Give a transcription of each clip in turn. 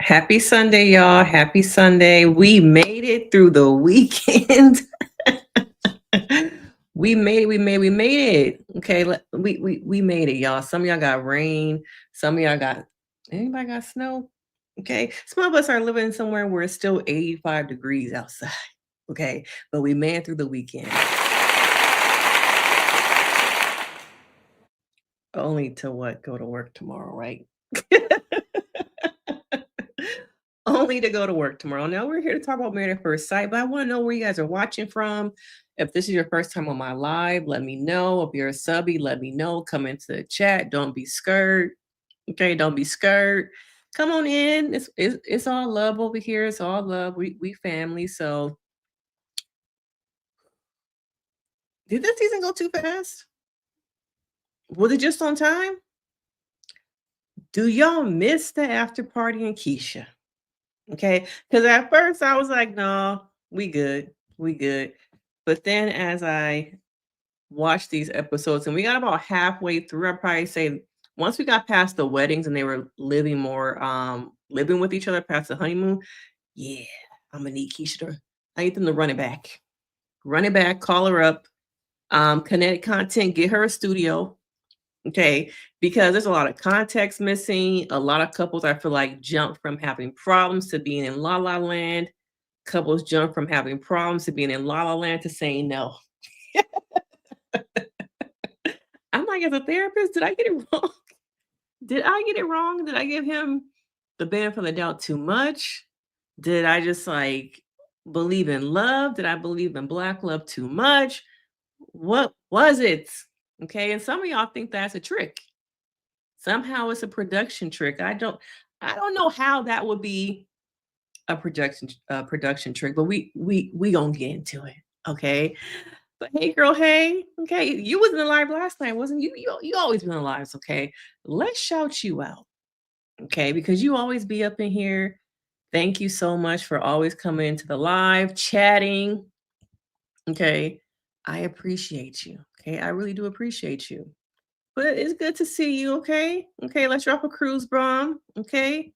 Happy Sunday, y'all. Happy Sunday. We made it through the weekend. we made it. Okay, we made it, y'all. Some of y'all got rain. Some of y'all got anybody got snow? Okay. Some of us are living somewhere where it's still 85 degrees outside. Okay. But we made it through the weekend. Only to what? Go to work tomorrow, right? Only to go to work tomorrow. Now we're here to talk about Married at First Sight, but I want to know where you guys are watching from. If this is your first time on my live, let me know. If you're a subby, let me know. Come into the chat. Don't be scared. Okay, don't be scared. Come on in. It's all love over here. It's all love. We family. So did this season go too fast? Was it just on time? Do y'all miss the after party in Keisha? Okay. Because at first I was like, no, we good. We good. But then as I watched these episodes and we got about halfway through, I'd probably say once we got past the weddings and they were living more, living with each other past the honeymoon, yeah, I'm gonna need Keisha to, I need them to run it back, call her up, kinetic content, get her a studio. Okay, because there's a lot of context missing. A lot of couples I feel like jump from having problems to being in La La Land. Couples jump from having problems to being in La La Land to saying no. I'm like, as a therapist, did I get it wrong? Did I get it wrong? Did I give him the benefit of the doubt too much? Did I just like believe in love? Did I believe in black love too much? What was it? Okay, and some of y'all think that's a trick. Somehow it's a production trick. I don't know how that would be a production trick, but we gonna get into it. Okay. But hey girl, hey, okay, you was in the live last night, wasn't you? You always been in the lives, okay? Let's shout you out, okay? Because you always be up in here. Thank you so much for always coming into the live, chatting. Okay. I appreciate you. Okay. I really do appreciate you. But it's good to see you, okay? Okay, let's drop a cruise bomb, okay?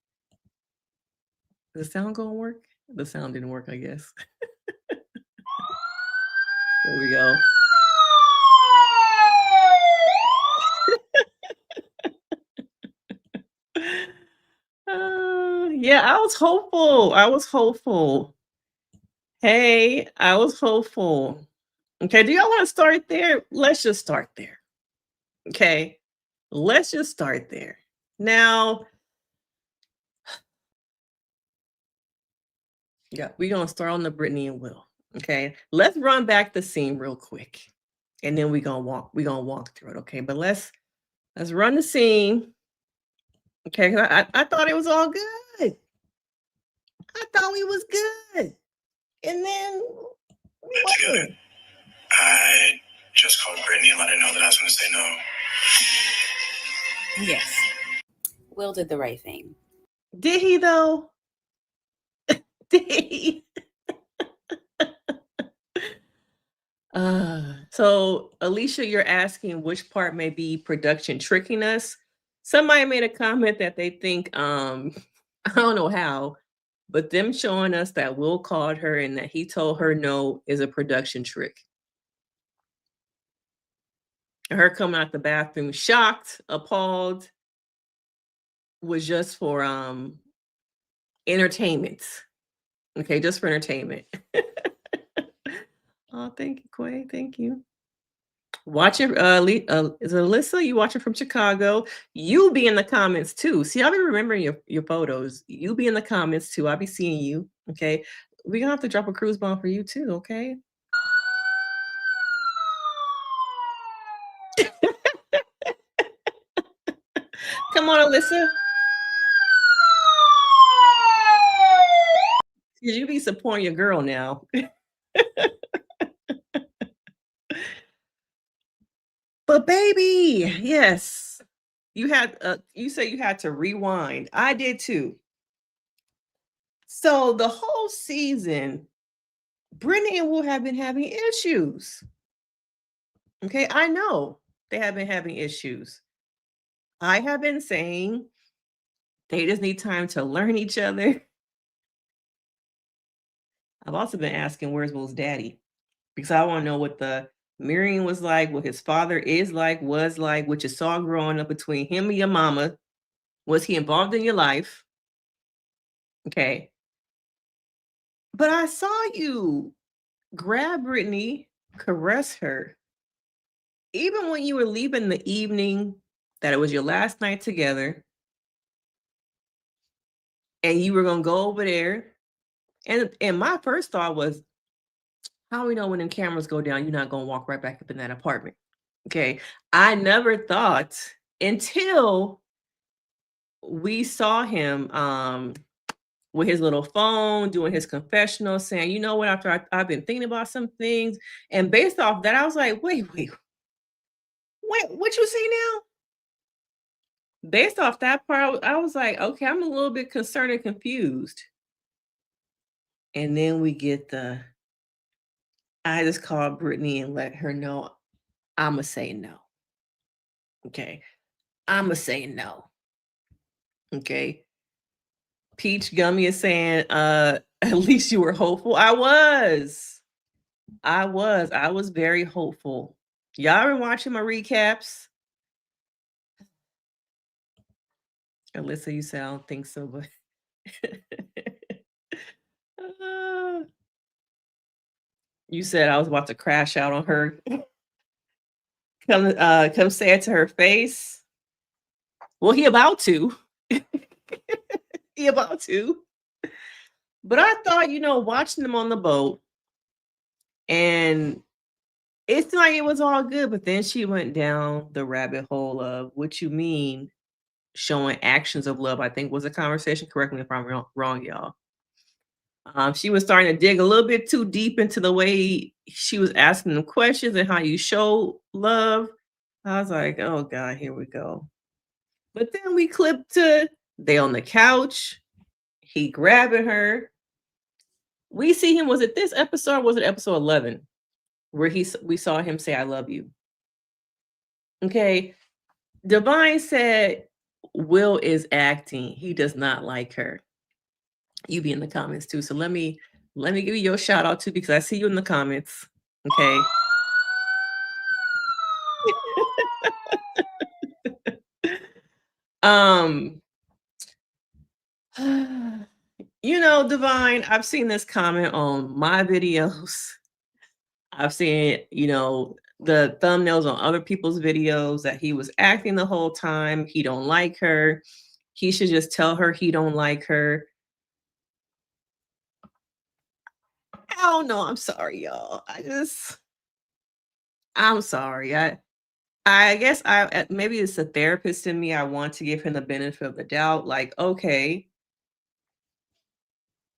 The sound gonna work? The sound didn't work, I guess. There we go. Yeah, I was hopeful. I was hopeful. Hey, I was hopeful. Okay, do y'all want to start there? Let's just start there. Okay, let's just start there. Now, yeah, we're gonna start on the Brittany and Will. Okay, let's run back the scene real quick, and then we're gonna walk through it. Okay, but let's run the scene. Okay, 'cause I thought it was all good. I thought we was good, and then we wasn't. I just called Brittany and let her know that I was going to say no. Yes. Will did the right thing. Did he though? Did he? So Alicia, you're asking which part may be production tricking us. Somebody made a comment that they think I don't know how, but them showing us that Will called her and that he told her no is a production trick. Her coming out the bathroom shocked, appalled, was just for entertainment. Okay, just for entertainment. Oh, thank you, Quay. Thank you. Watching, is it Alyssa? You watching from Chicago? You be in the comments too. See, I'll be remembering your photos. You be in the comments too. I'll be seeing you. Okay, we gonna have to drop a cruise bomb for you too. Okay. Come on, Alyssa. You be supporting your girl now. But baby, yes, you say you had to rewind. I did too. So the whole season, Brittany and Will have been having issues. Okay, I know they have been having issues. I have been saying they just need time to learn each other. I've also been asking where's Will's daddy because I want to know what the Miriam was like, what his father is like, was like, what you saw growing up between him and your mama. Was he involved in your life? Okay. But I saw you grab Brittany, caress her. Even when you were leaving the evening that it was your last night together, and you were gonna go over there. And my first thought was, how we know when them cameras go down, you're not gonna walk right back up in that apartment. Okay. I never thought until we saw him with his little phone doing his confessional, saying, you know what, after I've been thinking about some things. And based off that, I was like, wait, what you see now? Based off that part, I was like, okay, I'm a little bit concerned and confused. And then we get I just called Brittany and let her know I'ma say no. Okay. I'ma say no. Okay. Peach Gummy is saying, at least you were hopeful. I was. I was very hopeful. Y'all been watching my recaps? Alyssa, you said I don't think so, but you said I was about to crash out on her. Come say it to her face. Well, he about to. He about to. But I thought, watching them on the boat, and it's like it was all good, but then she went down the rabbit hole of what you mean showing actions of love, I think was a conversation. Correct me if I'm wrong, y'all. She was starting to dig a little bit too deep into the way she was asking them questions and how you show love. I was like, oh God, here we go. But then we clipped to they on the couch, he grabbing her. We see him, was it this episode or was it episode 11? Where we saw him say, I love you. Okay. Divine said Will is acting. He does not like her. You be in the comments too. So let me give you your shout out too, because I see you in the comments. Okay. um Divine, I've seen this comment on my videos. I've seen, the thumbnails on other people's videos that he was acting the whole time. He don't like her. He should just tell her he don't like her. I don't know. I'm sorry, y'all. I'm sorry. I guess maybe it's a therapist in me. I want to give him the benefit of the doubt. Like, okay,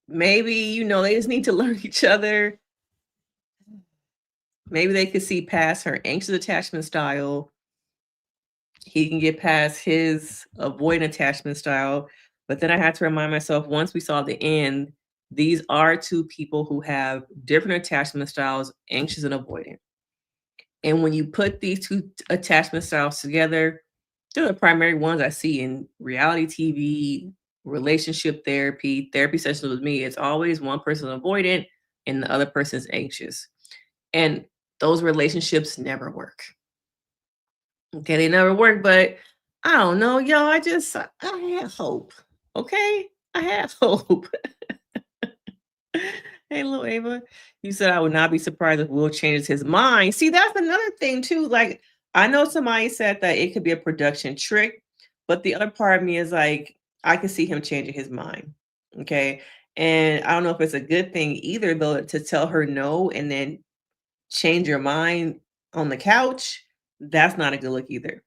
maybe, they just need to learn each other. Maybe they could see past her anxious attachment style. He can get past his avoidant attachment style. But then I had to remind myself, once we saw the end, these are two people who have different attachment styles, anxious and avoidant. And when you put these two attachment styles together, they're the primary ones I see in reality TV, relationship therapy sessions with me. It's always one person avoidant and the other person's anxious. And those relationships never work. Okay, they never work, but I don't know, y'all. I have hope. Okay, I have hope. Hey, little Ava. You said I would not be surprised if Will changes his mind. See, that's another thing too. Like, I know somebody said that it could be a production trick, but the other part of me is like, I can see him changing his mind. Okay. And I don't know if it's a good thing either, though, to tell her no and then change your mind on the couch. That's not a good look either.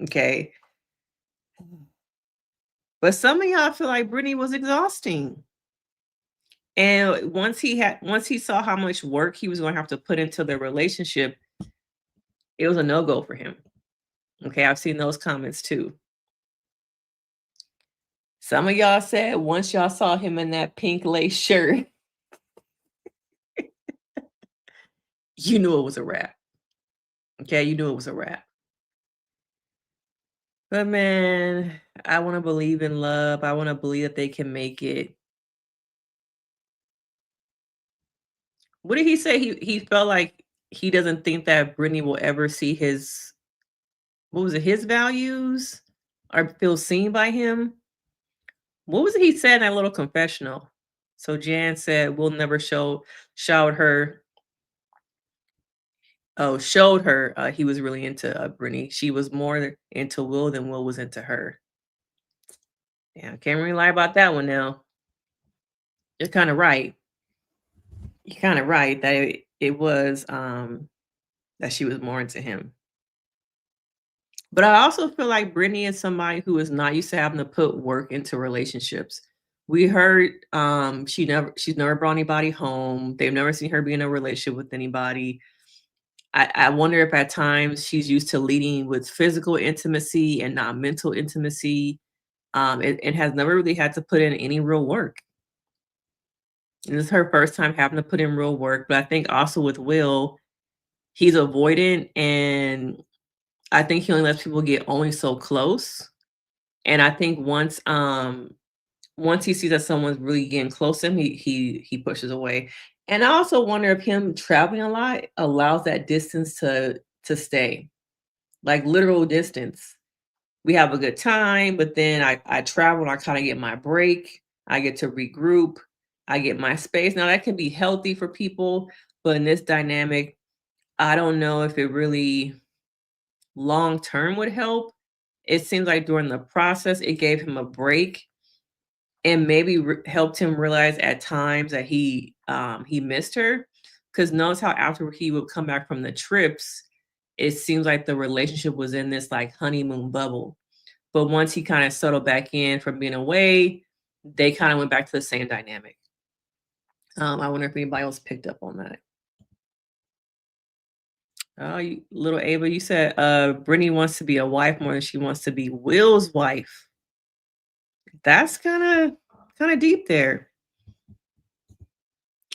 Okay. But some of y'all feel like Brittany was exhausting. And once he saw how much work he was going to have to put into the relationship, it was a no-go for him. Okay, I've seen those comments too. Some of y'all said once y'all saw him in that pink lace shirt, you knew it was a wrap. Okay, you knew it was a wrap. But man, I want to believe in love. I want to believe that they can make it. What did he say? He felt like he doesn't think that Brittany will ever see his, what was it, his values or feel seen by him. What was it he said in that little confessional? So Jan said, "We'll never showed her." Oh, showed her he was really into Brittany. She was more into Will than Will was into her. Yeah, can't really lie about that one now. You're kind of right. You're kind of right that it was that she was more into him. But I also feel like Brittany is somebody who is not used to having to put work into relationships. We heard she's never brought anybody home. They've never seen her be in a relationship with anybody. I wonder if at times she's used to leading with physical intimacy and not mental intimacy. It has never really had to put in any real work. And this is her first time having to put in real work. But I think also with Will, he's avoidant and I think he only lets people get only so close. And I think once he sees that someone's really getting close to him, he pushes away. And I also wonder if him traveling a lot allows that distance to stay, like literal distance. We have a good time, but then I travel and I kind of get my break. I get to regroup. I get my space. Now that can be healthy for people, but in this dynamic, I don't know if it really long term would help. It seems like during the process, it gave him a break and maybe helped him realize at times that he missed her. Because notice how after he would come back from the trips, it seems like the relationship was in this like honeymoon bubble. But once he kind of settled back in from being away, they kind of went back to the same dynamic. I wonder if anybody else picked up on that. Oh, little Ava, you said Brittany wants to be a wife more than she wants to be Will's wife. That's kind of deep there.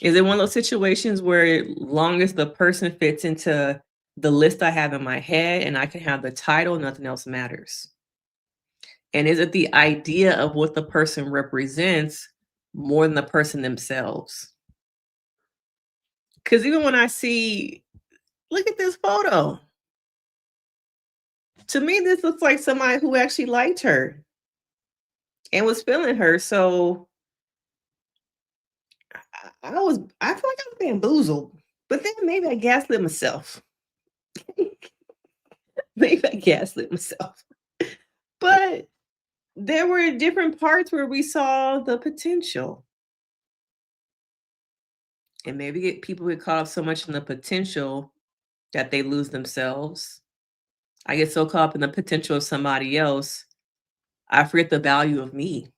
Is it one of those situations where long as the person fits into the list I have in my head and I can have the title, nothing else matters? And is it the idea of what the person represents more than the person themselves? Because even when I see, look at this photo. To me, this looks like somebody who actually liked her and was feeling her. So I feel like I was bamboozled. But then maybe I gaslit myself. Maybe I gaslit myself. But there were different parts where we saw the potential. And maybe people get caught up so much in the potential that they lose themselves. I get so caught up in the potential of somebody else, I forget the value of me.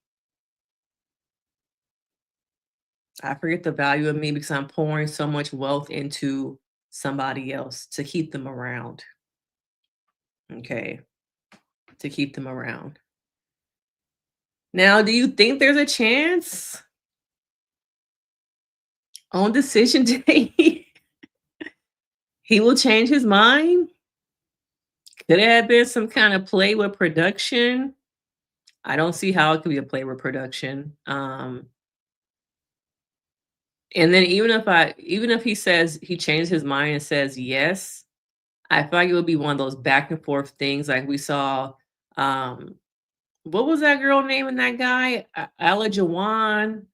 I forget the value of me because I'm pouring so much wealth into somebody else to keep them around. Okay. To keep them around. Now, do you think there's a chance on decision day he will change his mind? Could it have been some kind of play with production? I don't see how it could be a play with production. And then even if he says he changed his mind and says yes, I feel like it would be one of those back and forth things like we saw. What was that girl name and that guy? Ala Jawan.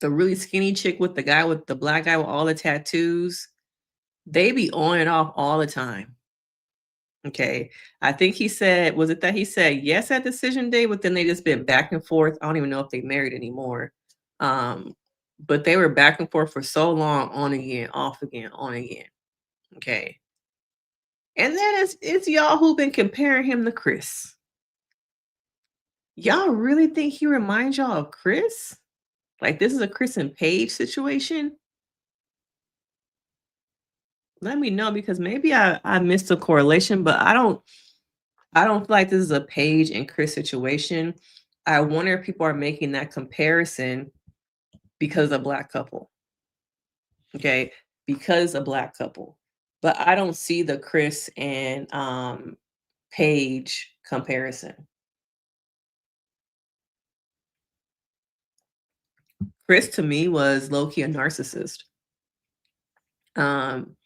the really skinny chick with the black guy with all the tattoos, they be on and off all the time. Okay. I think he said, was it that he said yes at decision day, but then they just been back and forth. I don't even know if they married anymore. Um, but they were back and forth for so long, on again, off again, on again. Okay. And then it's y'all who've been comparing him to Chris. Y'all really think he reminds y'all of Chris? Like this is a Chris and Paige situation? Let me know because maybe I missed a correlation, but I don't feel like this is a Paige and Chris situation. I wonder if people are making that comparison because a black couple. Okay. Because a black couple. But I don't see the Chris and Paige comparison. Chris to me was low-key a narcissist. Um,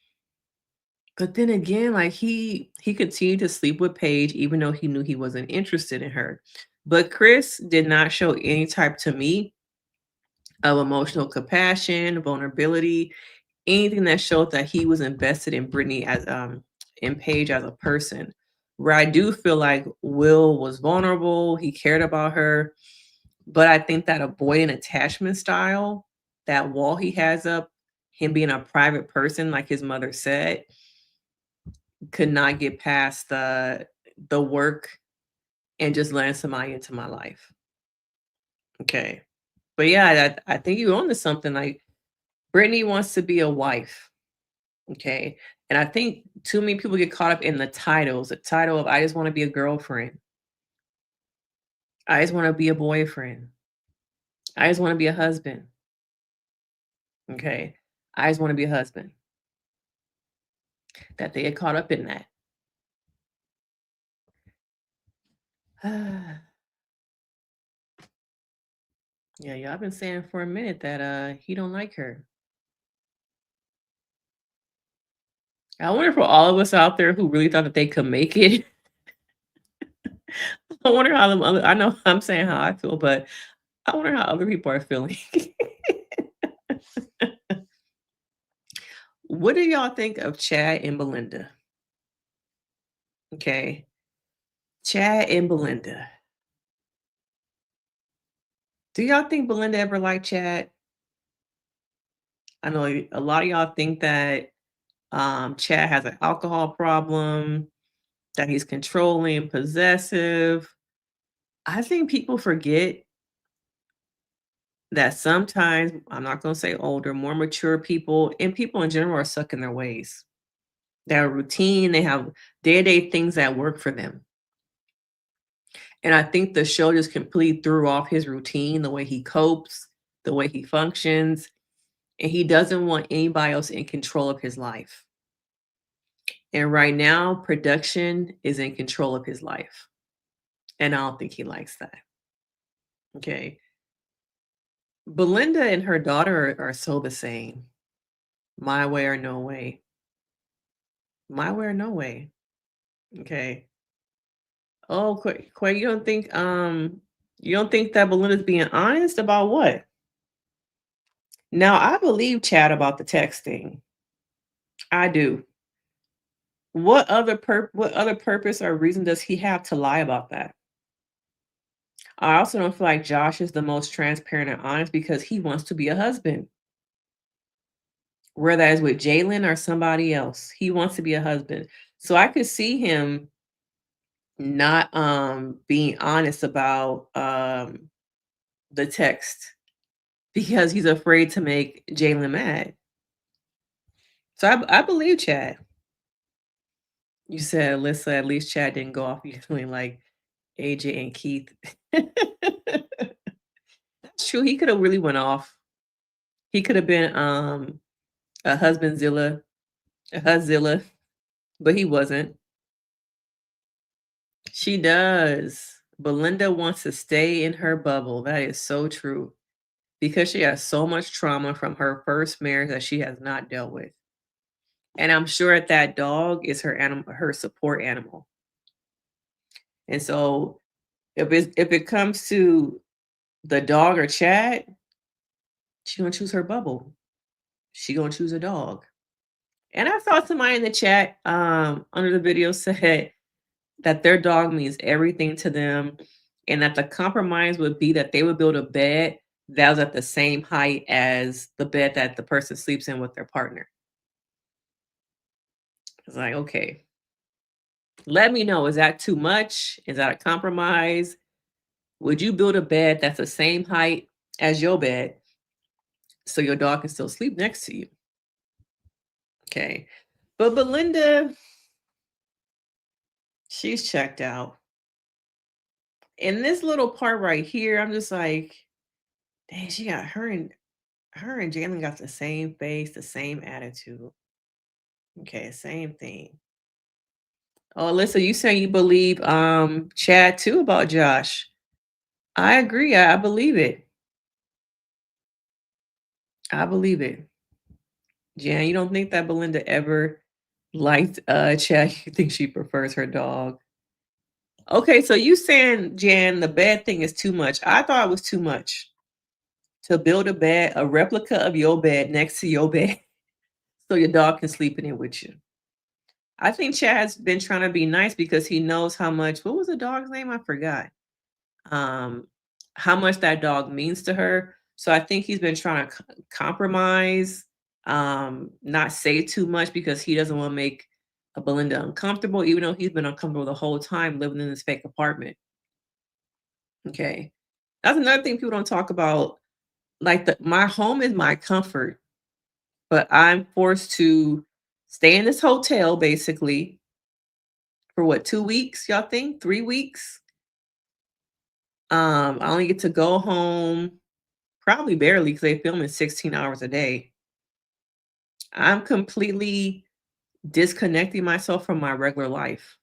but then again, like he continued to sleep with Paige even though he knew he wasn't interested in her. But Chris did not show any type to me of emotional compassion, vulnerability, anything that showed that he was invested in Brittany as in Paige as a person. Where I do feel like Will was vulnerable, he cared about her, but I think that avoidant attachment style, that wall he has up, him being a private person, like his mother said, could not get past the work and just letting somebody into my life. Okay. But yeah, I think you own to something. Like Brittany wants to be a wife. Okay. And I think too many people get caught up in the titles, the title of I just want to be a girlfriend. I just want to be a boyfriend. I just want to be a husband. Okay. I just want to be a husband. That they get caught up in that. Yeah, y'all been saying for a minute that he don't like her. I wonder for all of us out there who really thought that they could make it. I wonder how them other I know I'm saying how I feel, but I wonder how other people are feeling. What do y'all think of Chad and Belinda? Okay. Chad and Belinda. Do y'all think Belinda ever liked Chad? I know a lot of y'all think that Chad has an alcohol problem, that he's controlling, possessive. I think people forget that sometimes, I'm not going to say older, more mature people and people in general are stuck in their ways. Their routine, they have day-to-day things that work for them. And I think the show just completely threw off his routine, the way he copes, the way he functions, and he doesn't want anybody else in control of his life. And right now, production is in control of his life. And I don't think he likes that. Okay. Belinda and her daughter are so the same. My way or no way. My way or no way. Okay. Oh, Quay, you don't think that Belinda's being honest about what? Now I believe Chad about the texting. I do. What other purpose or reason does he have to lie about that? I also don't feel like Josh is the most transparent and honest because he wants to be a husband. Whether that is with Jalen or somebody else, he wants to be a husband. So I could see him not being honest about the text because he's afraid to make Jalen mad. So I believe Chad. You said, Alyssa, at least Chad didn't go off you doing like AJ and Keith. That's true. He could have really went off. He could have been a husbandzilla, a huszilla, but he wasn't. She does. Belinda wants to stay in her bubble. That is so true. Because she has so much trauma from her first marriage that she has not dealt with. And I'm sure that dog is her support animal. And so if it comes to the dog or Chad, She gonna choose her bubble. She gonna choose a dog. And I saw somebody in the chat under the video said that their dog means everything to them, and that the compromise would be that they would build a bed that was at the same height as the bed that the person sleeps in with their partner. It's like, okay, let me know. Is that too much? Is that a compromise? Would you build a bed that's the same height as your bed so your dog can still sleep next to you? Okay. But Belinda, she's checked out. In this little part right here, I'm just like, dang, she got her and Jalen got the same face, the same attitude. Okay, same thing. Oh, Alyssa, you saying you believe Chad too about Josh. I agree. I believe it. I believe it. Jan, you don't think that Belinda ever liked Chad? You think she prefers her dog? Okay, so you saying, Jan, the bed thing is too much. I thought it was too much to build a bed, a replica of your bed next to your bed so your dog can sleep in it with you. I think Chad's been trying to be nice because he knows how much, what was the dog's name? I forgot. How much that dog means to her. So I think he's been trying to compromise, not say too much because he doesn't want to make a Belinda uncomfortable, even though he's been uncomfortable the whole time living in this fake apartment. Okay. That's another thing people don't talk about. Like my home is my comfort, but I'm forced to stay in this hotel basically for what, 2 weeks, y'all think? 3 weeks? I only get to go home probably barely because they film in 16 hours a day. I'm completely disconnecting myself from my regular life.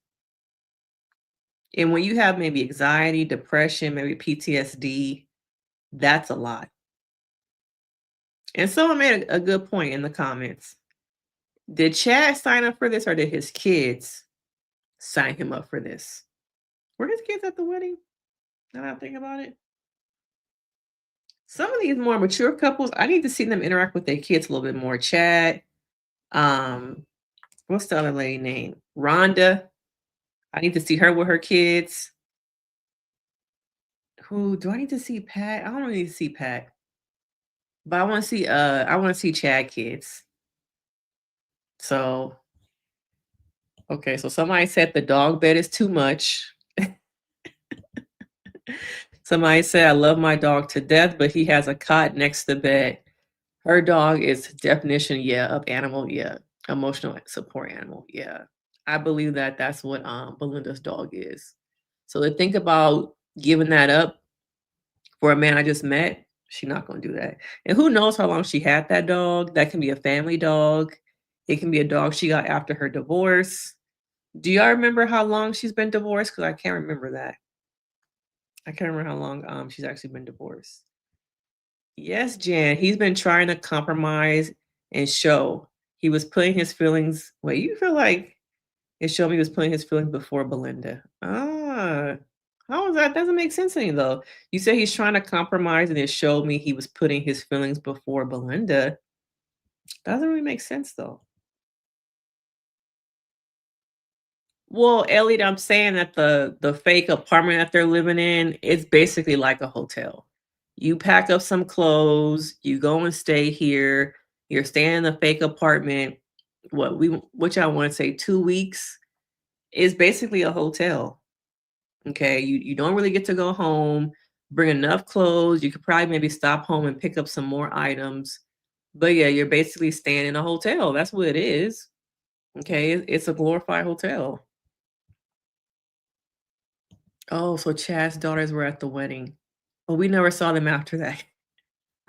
And when you have maybe anxiety, depression, maybe PTSD, that's a lot. And someone made a good point in the comments. Did Chad sign up for this or did his kids sign him up for this? Were his kids at the wedding? Now that I think about it. Some of these more mature couples, I need to see them interact with their kids a little bit more. Chad, what's the other lady name? Rhonda. I need to see her with her kids. Who do I need to see? Pat? I don't really need to see Pat. But I want to see Chad kids. So okay, so somebody said the dog bed is too much. Somebody said I love my dog to death, but he has a cot next to the bed. Her dog is definition, yeah, of animal, yeah. Emotional support animal, yeah. I believe that that's what Belinda's dog is. So to think about giving that up for a man I just met, she's not gonna do that. And who knows how long she had that dog? That can be a family dog. It can be a dog she got after her divorce. Do y'all remember how long she's been divorced? Because I can't remember that. I can't remember how long she's actually been divorced. Yes, Jan. He's been trying to compromise and show. He was putting his feelings. Wait, you feel like it showed me he was putting his feelings before Belinda. Ah, how is that? Doesn't make sense to me though. You said he's trying to compromise, and it showed me he was putting his feelings before Belinda. Doesn't really make sense though. Well, Elliot, I'm saying that the fake apartment that they're living in, it's basically like a hotel. You pack up some clothes, you go and stay here. You're staying in the fake apartment. Which I want to say 2 weeks is basically a hotel. Okay, you don't really get to go home, bring enough clothes. You could probably maybe stop home and pick up some more items. But yeah, you're basically staying in a hotel. That's what it is. Okay, it's a glorified hotel. Oh, so Chad's daughters were at the wedding, but we never saw them after that.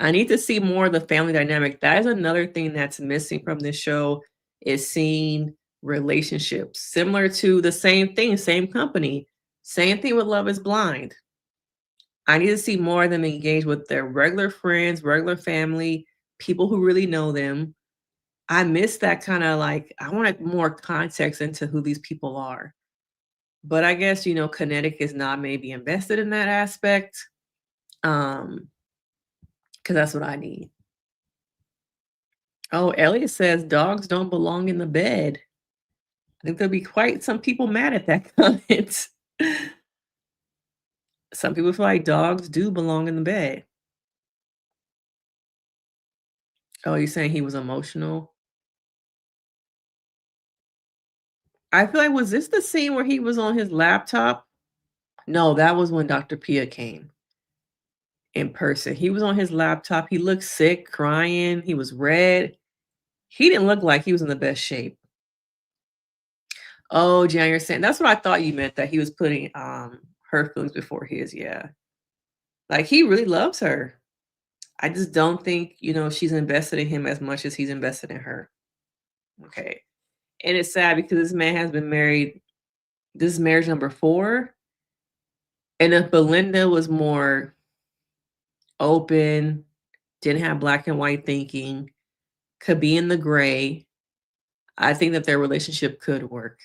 I need to see more of the family dynamic. That is another thing that's missing from this show is seeing relationships similar to the same thing, same company, same thing with Love is Blind. I need to see more of them engage with their regular friends, regular family, people who really know them. I miss that kind of like, I wanted more context into who these people are. But I guess, Kinetic is not maybe invested in that aspect. Because that's what I need. Oh, Elliot says dogs don't belong in the bed. I think there'll be quite some people mad at that comment. Some people feel like dogs do belong in the bed. Oh, you saying he was emotional? I feel like, was this the scene where he was on his laptop? No, that was when Dr. Pia came in person. He was on his laptop. He looked sick, crying. He was red. He didn't look like he was in the best shape. Oh, Jan, you're saying that's what I thought you meant, that he was putting her feelings before his. Yeah. Like, he really loves her. I just don't think, she's invested in him as much as he's invested in her. Okay. And it's sad because this man has been married. This is marriage number 4. And if Belinda was more open, didn't have black and white thinking, could be in the gray, I think that their relationship could work.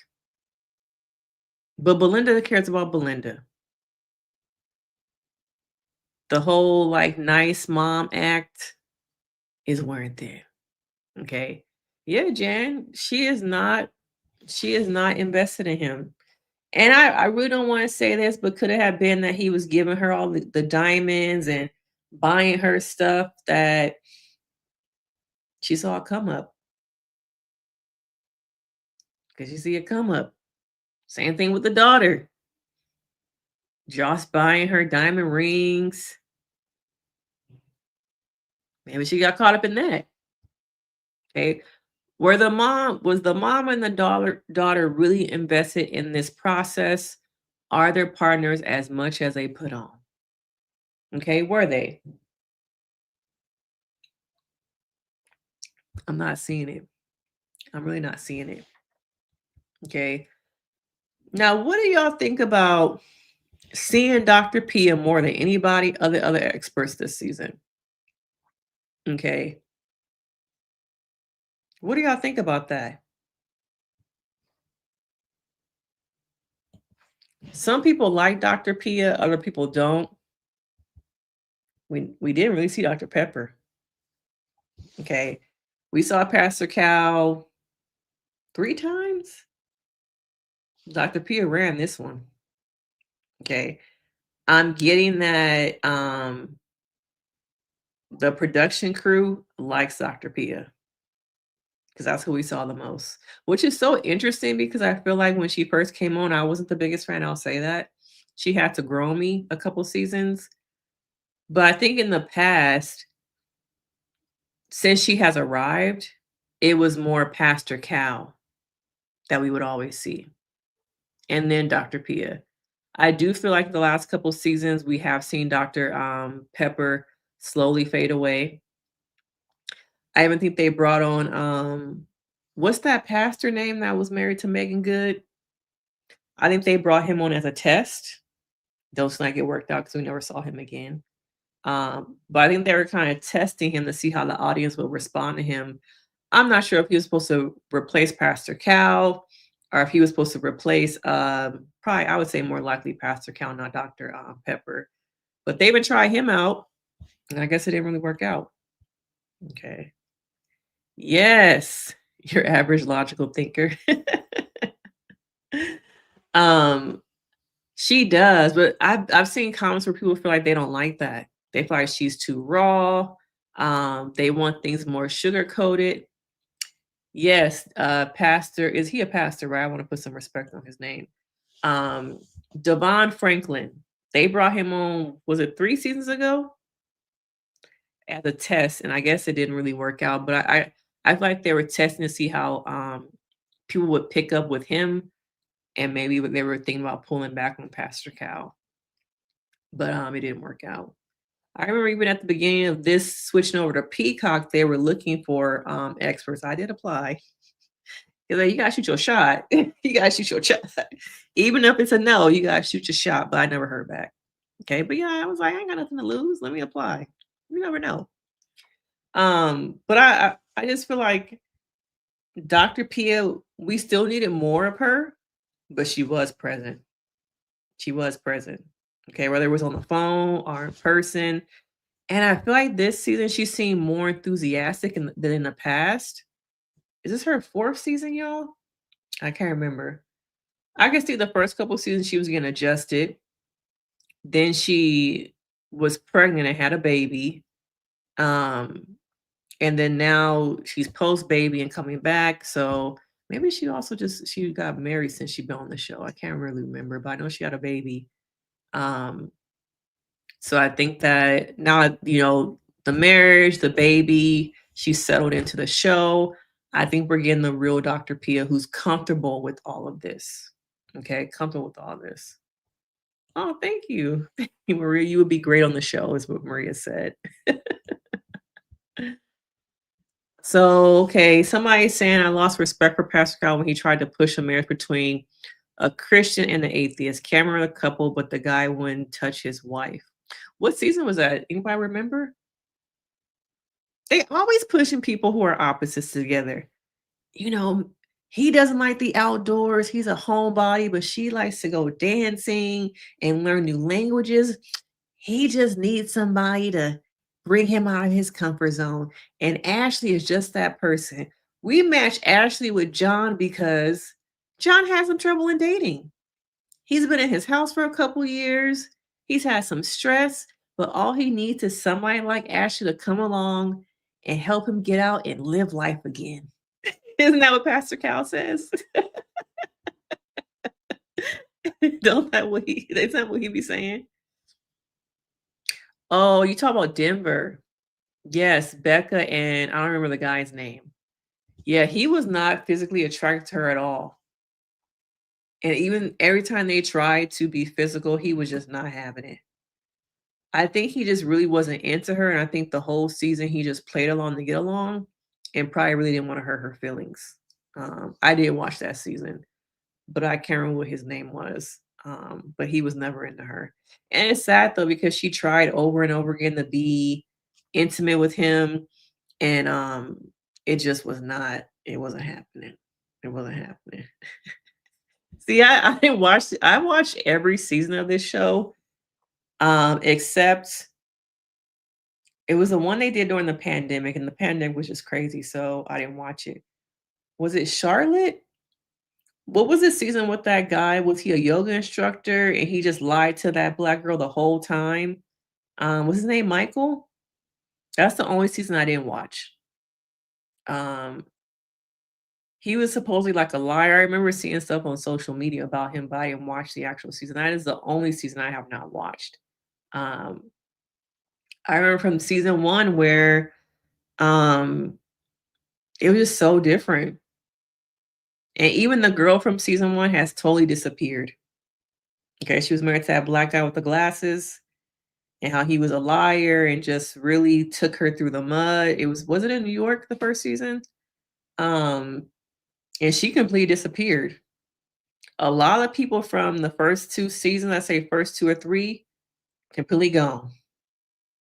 But Belinda cares about Belinda. The whole like nice mom act is weren't there. Okay. Yeah, Jan, she is not invested in him. And I really don't want to say this, but could it have been that he was giving her all the diamonds and buying her stuff that she saw a come up? Because you see a come up. Same thing with the daughter. Josh buying her diamond rings. Maybe she got caught up in that. Okay. Was the mom and the daughter really invested in this process? Are their partners as much as they put on? Okay, were they? I'm not seeing it. I'm really not seeing it. Okay. Now, what do y'all think about seeing Dr. Pia more than anybody other experts this season? Okay. What do y'all think about that? Some people like Dr. Pia, other people don't. We didn't really see Dr. Pepper. Okay. We saw Pastor Cal 3 times. Dr. Pia ran this one. Okay. I'm getting that the production crew likes Dr. Pia because that's who we saw the most, which is so interesting because I feel like when she first came on, I wasn't the biggest fan. I'll say that. She had to grow me a couple seasons. But I think in the past, since she has arrived, it was more Pastor Cal that we would always see. And then Dr. Pia. I do feel like the last couple seasons we have seen Dr. Pepper slowly fade away. I even think they brought on what's that pastor name that was married to Megan Good? I think they brought him on as a test. Don't seem like it worked out because we never saw him again. But I think they were kind of testing him to see how the audience would respond to him. I'm not sure if he was supposed to replace Pastor Cal or if he was supposed to replace probably I would say more likely Pastor Cal, not Dr. Pepper. But they've been trying him out, and I guess it didn't really work out. Okay. Yes, your average logical thinker. um, she does, but I've seen comments where people feel like they don't like that. They feel like she's too raw. They want things more sugar coated. Yes, pastor, is he a pastor, right? I want to put some respect on his name. Devon Franklin. They brought him on, was it 3 seasons ago? As a test, and I guess it didn't really work out, but I feel like they were testing to see how people would pick up with him, and maybe they were thinking about pulling back on Pastor Cal. But it didn't work out. I remember even at the beginning of this switching over to Peacock, they were looking for experts. I did apply. They're like, you gotta shoot your shot. You gotta shoot your shot. Even if it's a no, you gotta shoot your shot. But I never heard back. Okay, but yeah, I was like, I ain't got nothing to lose. Let me apply. You never know. But I just feel like Dr. Pia, we still needed more of her, but she was present. She was present. Okay, whether it was on the phone or in person. And I feel like this season she seemed more enthusiastic than in the past. Is this her 4th season, y'all? I can't remember. I can see the first couple seasons she was getting adjusted. Then she was pregnant and had a baby. Um, and then now she's post baby and coming back. So maybe she also she got married since she been on the show. I can't really remember, but I know she had a baby. Um, so I think that now, the marriage, the baby, she's settled into the show. I think we're getting the real Dr. Pia who's comfortable with all of this. Okay, comfortable with all this. Oh, thank you. Thank you, Maria. You would be great on the show, is what Maria said. So, okay, somebody's saying I lost respect for Pastor Cal when he tried to push a marriage between a Christian and an atheist. Camera a couple, but the guy wouldn't touch his wife. What season was that? Anybody remember? They always pushing people who are opposites together. You know, he doesn't like the outdoors. He's a homebody, but she likes to go dancing and learn new languages. He just needs somebody to bring him out of his comfort zone. And Ashley is just that person. We match Ashley with John because John has some trouble in dating. He's been in his house for a couple years. He's had some stress, but all he needs is somebody like Ashley to come along and help him get out and live life again. Isn't that what Pastor Cal says? Don't that what he that's not what he be saying? Oh, you talk about Denver. Yes, Becca and I don't remember the guy's name. Yeah, he was not physically attracted to her at all. And even every time they tried to be physical, he was just not having it. I think he just really wasn't into her, and I think the whole season he just played along to get along and probably really didn't want to hurt her feelings. I did watch that season, but I can't remember what his name was. But he was never into her. And it's sad though, because she tried over and over again to be intimate with him, and it just was not, it wasn't happening. It wasn't happening. See, I didn't watch I watched every season of this show, except it was the one they did during the pandemic, and the pandemic was just crazy, so I didn't watch it. Was it Charlotte? What was the season with that guy? Was he a yoga instructor and he just lied to that black girl the whole time? Was his name Michael? That's the only season I didn't watch. Um, he was supposedly like a liar. I remember seeing stuff on social media about him, but I didn't watch the actual season. That is the only season I have not watched. Um, I remember from season one where um it was just so different. And even the girl from season one has totally disappeared. Okay, she was married to that black guy with the glasses, and how he was a liar and just really took her through the mud. Was it in New York the first season? Um, and she completely disappeared. A lot of people from the first 2 seasons, I say first 2 or 3, completely gone.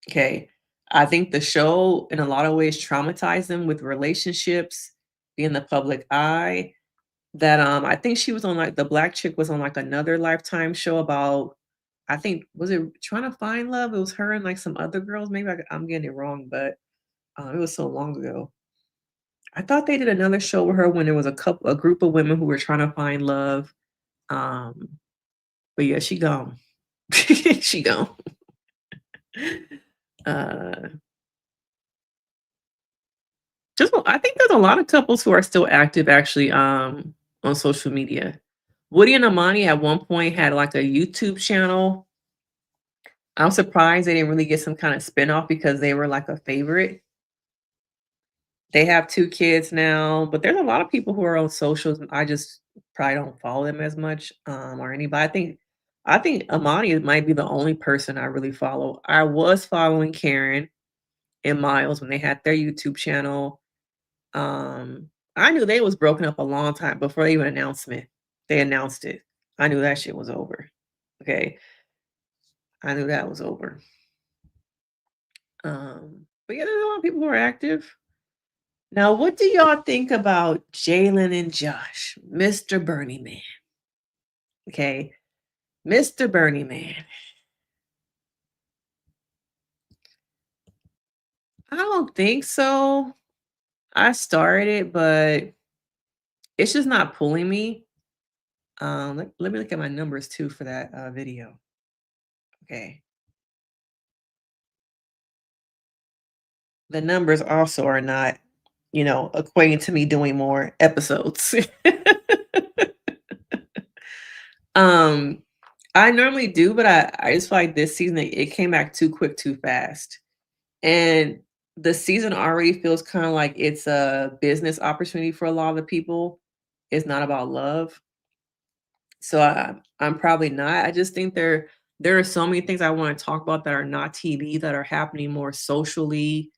Okay. I think the show in a lot of ways traumatized them with relationships, being the public eye. That I think she was on like the black chick was on like another Lifetime show about, I think, was it Trying to Find Love? It was her and like some other girls. Maybe I'm getting it wrong, but it was so long ago. I thought they did another show with her when there was a group of women who were trying to find love. Um, but yeah, she gone. She gone. Uh, I think there's a lot of couples who are still active actually on social media. Woody and Amani at one point had like a YouTube channel. I'm surprised they didn't really get some kind of spinoff because they were like a favorite. They have 2 kids now, but there's a lot of people who are on socials. I just probably don't follow them as much, or anybody. I think Amani might be the only person I really follow. I was following Karen and Miles when they had their YouTube channel. I knew they was broken up a long time before they even they announced it. I knew that shit was over. Okay. I knew that was over. But yeah, there's a lot of people who are active. Now, what do y'all think about Jalen and Josh, Mr. Bernie Man? Okay, Mr. Bernie Man. I don't think so. I started it, but it's just not pulling me. Let me look at my numbers too for that video. Okay. The numbers also are not, equating to me doing more episodes. um, I normally do, but I just feel like this season it came back too quick, too fast. And the season already feels kind of like it's a business opportunity for a lot of the people. It's not about love. So I'm probably not. I just think there are so many things I want to talk about that are not TV that are happening more socially.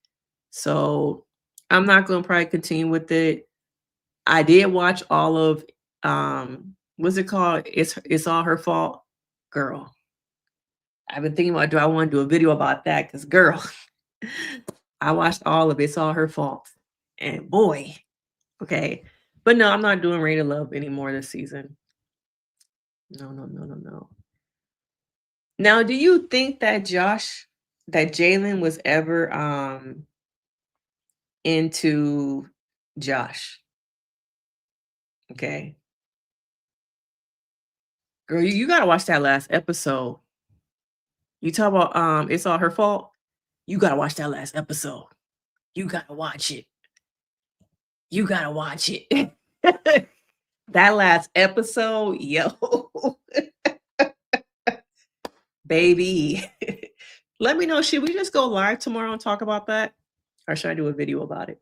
So I'm not going to probably continue with it. I did watch all of what's it called? It's all her fault, girl. I've been thinking about do I want to do a video about that? Because girl, I watched all of it. It's all her fault, and boy, okay. But no, I'm not doing Rated Love anymore this season. No, no, no, no, no. Now, do you think that Jalen was ever into Josh? Okay. Girl, you gotta watch that last episode. You talk about it's all her fault. You gotta watch that last episode. You gotta watch it. You gotta watch it. That last episode, yo, baby. Let me know. Should we just go live tomorrow and talk about that? Or should I do a video about it?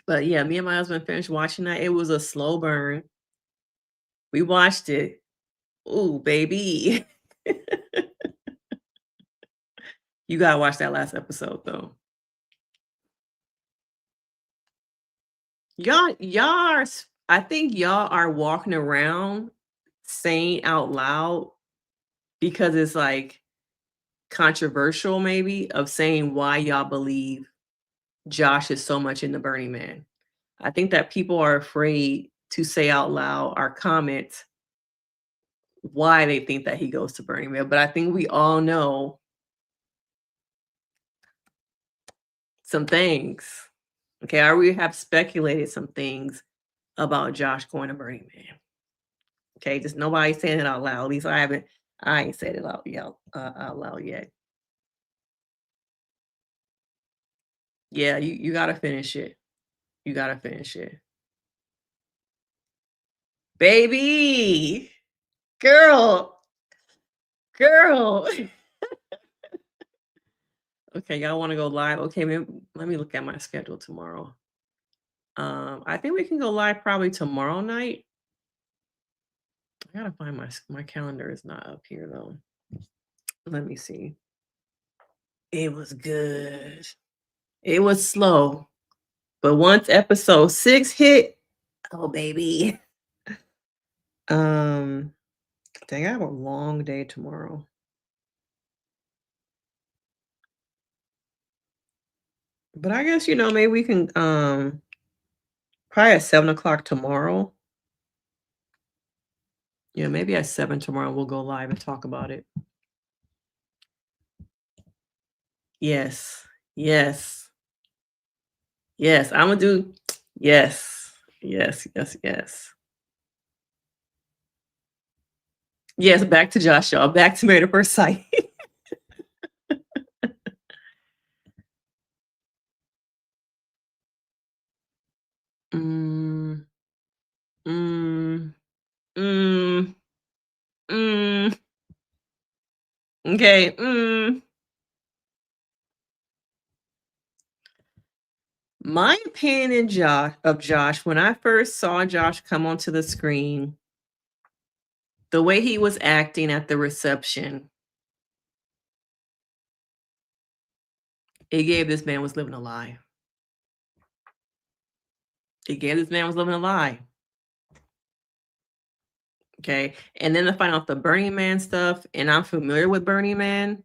But yeah, me and my husband finished watching that. It was a slow burn. We watched it. Ooh, baby. You gotta watch that last episode though. I think y'all are walking around saying out loud because it's like controversial, maybe, of saying why y'all believe Josh is so much in the Burning Man. I think that people are afraid to say out loud or comment why they think that he goes to Burning Man. But I think we all know some things. Okay, or we have speculated some things about Josh going to Burning Man. Okay, just nobody saying it out loud. At least I ain't said it out loud yet. Yeah, you gotta finish it. You gotta finish it. Baby, girl, girl. Okay, y'all want to go live? Okay, let me look at my schedule tomorrow. I think we can go live probably tomorrow night. I gotta find my calendar is not up here though. Let me see. It was good. It was slow, but once episode 6 hit, oh baby. Dang, I have a long day tomorrow. But I guess maybe we can probably at 7 o'clock tomorrow. Yeah, maybe at 7 tomorrow we'll go live and talk about it. Yes. Yes. Yes. I'm gonna do yes. Yes. Yes. Yes. Yes. Back to Josh, y'all. Back to Married at First Sight. mm, mm, mm, mm. Okay. My opinion of Josh, when I first saw Josh come onto the screen, the way he was acting at the reception, it gave this man was living a lie. It gave this man was living a lie. Okay. And then to find out the Burning Man stuff, and I'm familiar with Burning Man.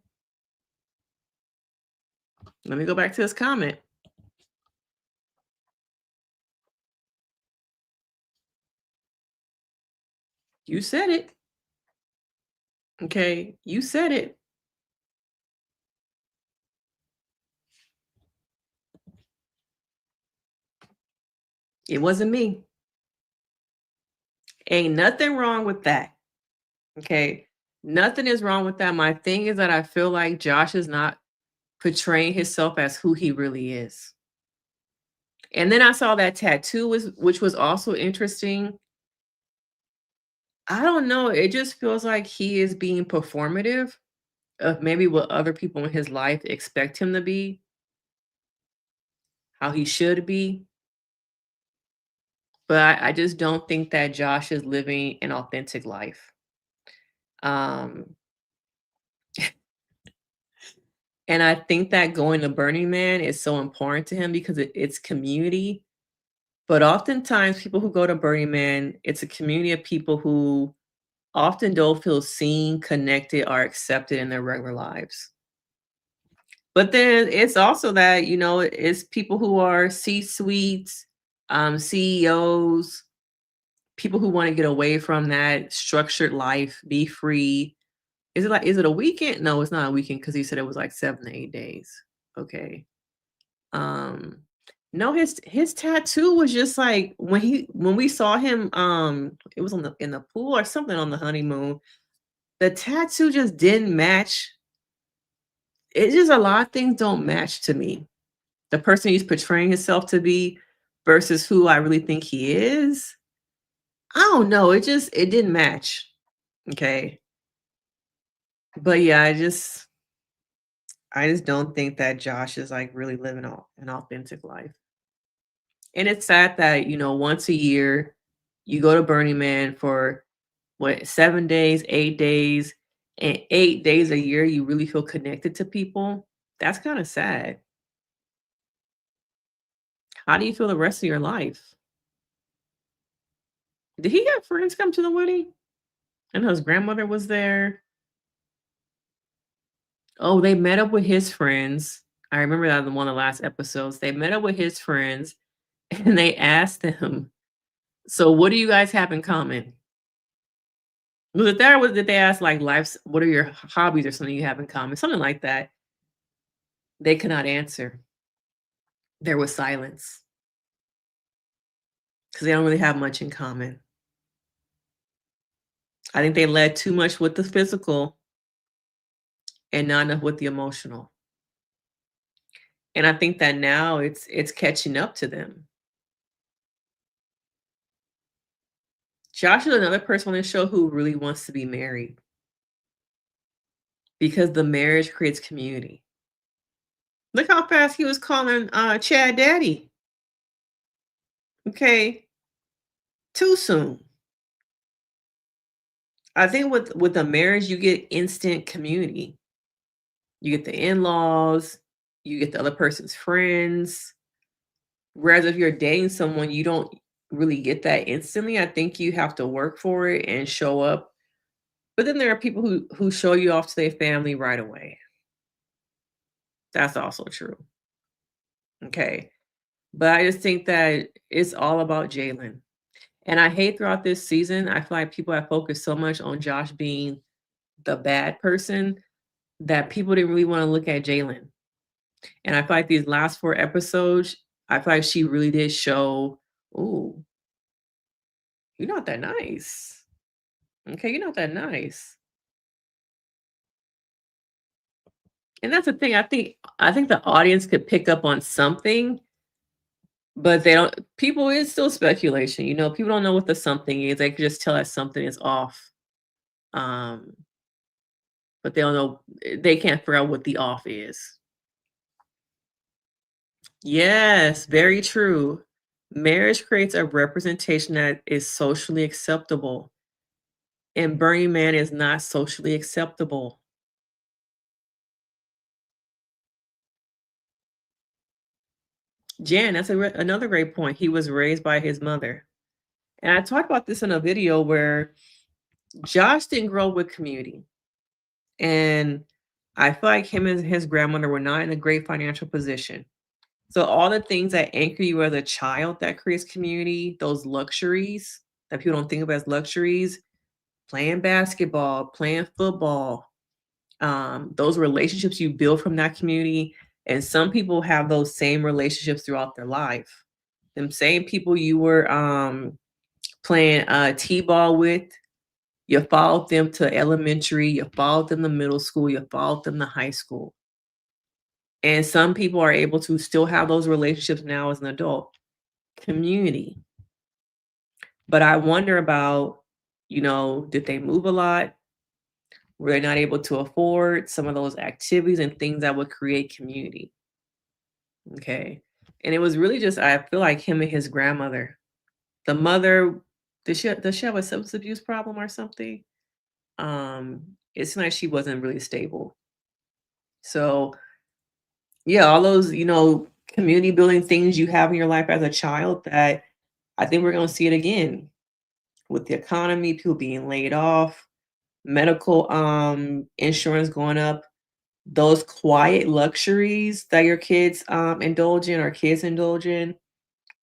Let me go back to this comment. You said it. Okay. You said it. It wasn't me. Ain't nothing wrong with that. Okay. Nothing is wrong with that. My thing is that I feel like Josh is not portraying himself as who he really is. And then I saw that tattoo which was also interesting. I don't know. It just feels like he is being performative of maybe what other people in his life expect him to be, how he should be. But I just don't think that Josh is living an authentic life. Um, and I think that going to Burning Man is so important to him because it's community. But oftentimes, people who go to Burning Man, it's a community of people who often don't feel seen, connected, or accepted in their regular lives. But then it's also that, it's people who are C-suites, CEOs, people who want to get away from that structured life, be free. Is it a weekend? No, it's not a weekend because he said it was like 7 to 8 days. Okay. Um, no, his tattoo was just like when we saw him, it was in the pool or something on the honeymoon. The tattoo just didn't match. It's just a lot of things don't match to me. The person he's portraying himself to be versus who I really think he is. I don't know. It didn't match. Okay. But yeah, I just don't think that Josh is like really living an authentic life. And it's sad that, once a year you go to Burning Man for what, 7 days, 8 days, and 8 days a year you really feel connected to people. That's kind of sad. How do you feel the rest of your life? Did he have friends come to the wedding? I know his grandmother was there. Oh, they met up with his friends. I remember that in one of the last episodes. They met up with his friends and they asked him, "So what do you guys have in common?" Was it that or did they ask like life's what are your hobbies or something you have in common? Something like that. They could not answer. There was silence because they don't really have much in common. I think they led too much with the physical and not enough with the emotional. And I think that now it's catching up to them. Josh is another person on this show who really wants to be married because the marriage creates community. Look how fast he was calling Chad daddy. Okay, too soon. I think with a marriage, you get instant community. You get the in-laws, you get the other person's friends. Whereas if you're dating someone, you don't really get that instantly. I think you have to work for it and show up. But then there are people who show you off to their family right away. That's also true. Okay. But I just think that it's all about Jalen. And I hate throughout this season, I feel like people have focused so much on Josh being the bad person that people didn't really want to look at Jalen. And I feel like these last 4 episodes, I feel like she really did show, "Ooh, you're not that nice. Okay, you're not that nice." And that's the thing. I think the audience could pick up on something, but they don't people it's still speculation. People don't know what the something is. They could just tell that something is off. Um, but they don't know they can't figure out what the off is. Yes, very true. Marriage creates a representation that is socially acceptable, and Burning Man is not socially acceptable. Jan, that's another great point. He was raised by his mother. And I talked about this in a video where Josh didn't grow up with community. And I feel like him and his grandmother were not in a great financial position. So all the things that anchor you as a child that creates community, those luxuries that people don't think of as luxuries, playing basketball, playing football, those relationships you build from that community. And some people have those same relationships throughout their life. them same people you were playing t-ball with, you followed them to elementary, you followed them to middle school, you followed them to high school. And some people are able to still have those relationships now as an adult. Community. But I wonder about, did they move a lot? Were they not able to afford some of those activities and things that would create community? Okay. And it was really just, I feel like him and his grandmother. The mother, does she have a substance abuse problem or something? It's like she wasn't really stable. So yeah, all those, community building things you have in your life as a child that I think we're gonna see it again with the economy, people being laid off, medical insurance going up, those quiet luxuries that your kids indulge in or kids indulge in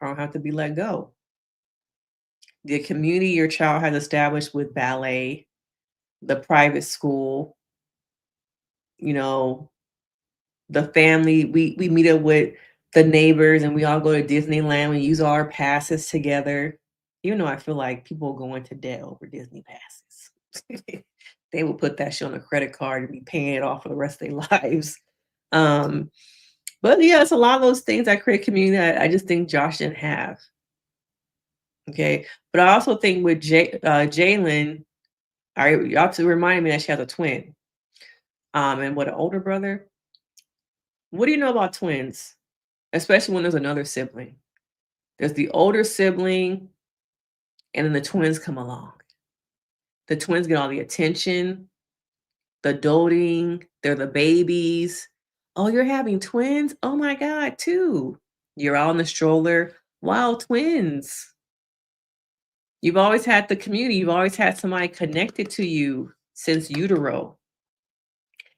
are gonna have to be let go. The community your child has established with ballet, the private school, you know, the family, we meet up with the neighbors and we all go to Disneyland, we use all our passes together. Even though I feel like people go into debt over Disney passes. They will put that shit on a credit card and be paying it off for the rest of their lives. Um, but yeah, it's a lot of those things that create community that I just think Josh didn't have. Okay. But I also think with Jalen, you also reminded me that she has a twin. And what, an older brother? What do you know about twins? Especially when there's another sibling. There's the older sibling, and then the twins come along. The twins get all the attention, the doting, they're the babies. Oh, you're having twins? Oh my God, two. You're all in the stroller. Wow, twins. You've always had the community. You've always had somebody connected to you since utero.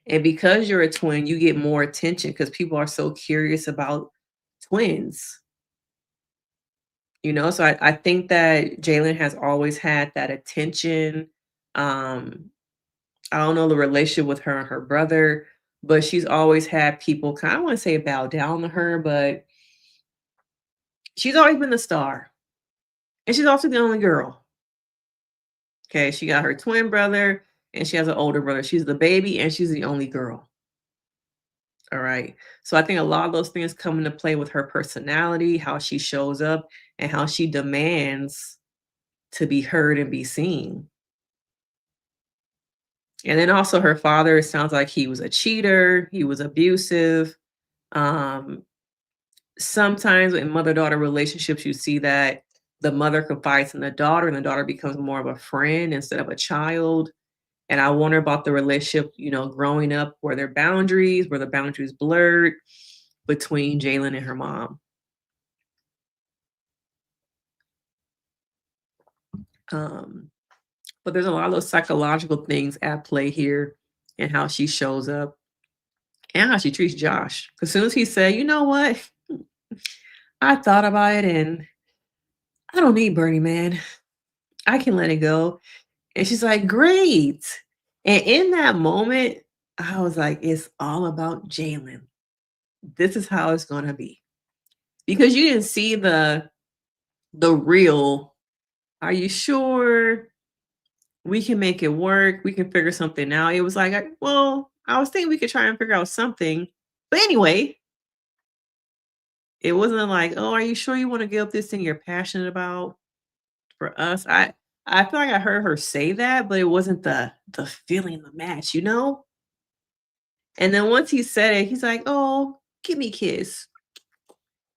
And because you're a twin, you get more attention because people are so curious about twins. So I think that Jalen has always had that attention. I don't know the relationship with her and her brother, but she's always had people kind of, I want to say, bow down to her, but she's always been the star. And she's also the only girl. Okay, she got her twin brother and she has an older brother. She's the baby and she's the only girl. All right. So I think a lot of those things come into play with her personality, how she shows up, and how she demands to be heard and be seen. And then also her father, it sounds like he was a cheater, he was abusive. Um, Sometimes in mother-daughter relationships, you see that the mother confides in the daughter and the daughter becomes more of a friend instead of a child. And I wonder about the relationship, growing up, were the boundaries blurred between Jalen and her mom? But there's a lot of those psychological things at play here and how she shows up and how she treats Josh. As soon as he said, you know what? I thought about it and I don't need Bernie, man. I can let it go. And she's like, great. And in that moment, I was like, it's all about Jalen. This is how it's gonna be. Because you didn't see the real, are you sure we can make it work? We can figure something out. It was like, I was thinking we could try and figure out something. But anyway, it wasn't like, oh, are you sure you want to give up this thing you're passionate about for us? I feel like I heard her say that, but it wasn't the feeling, the match, And then once he said it, he's like, oh, give me a kiss.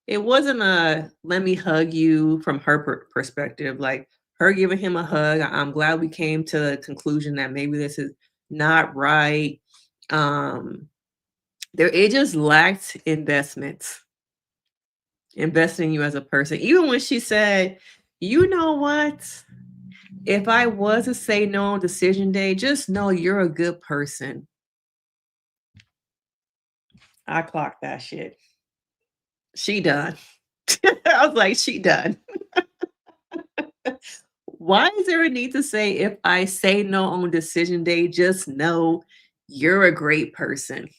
It wasn't a let me hug you from her perspective, like her giving him a hug. I'm glad we came to the conclusion that maybe this is not right. It just lacked investing in you as a person. Even when she said, you know what? If I was to say no on decision day, just know you're a good person. I clocked that shit. She done. I was like, she done. Why is there a need to say, if I say no on decision day, just know you're a great person?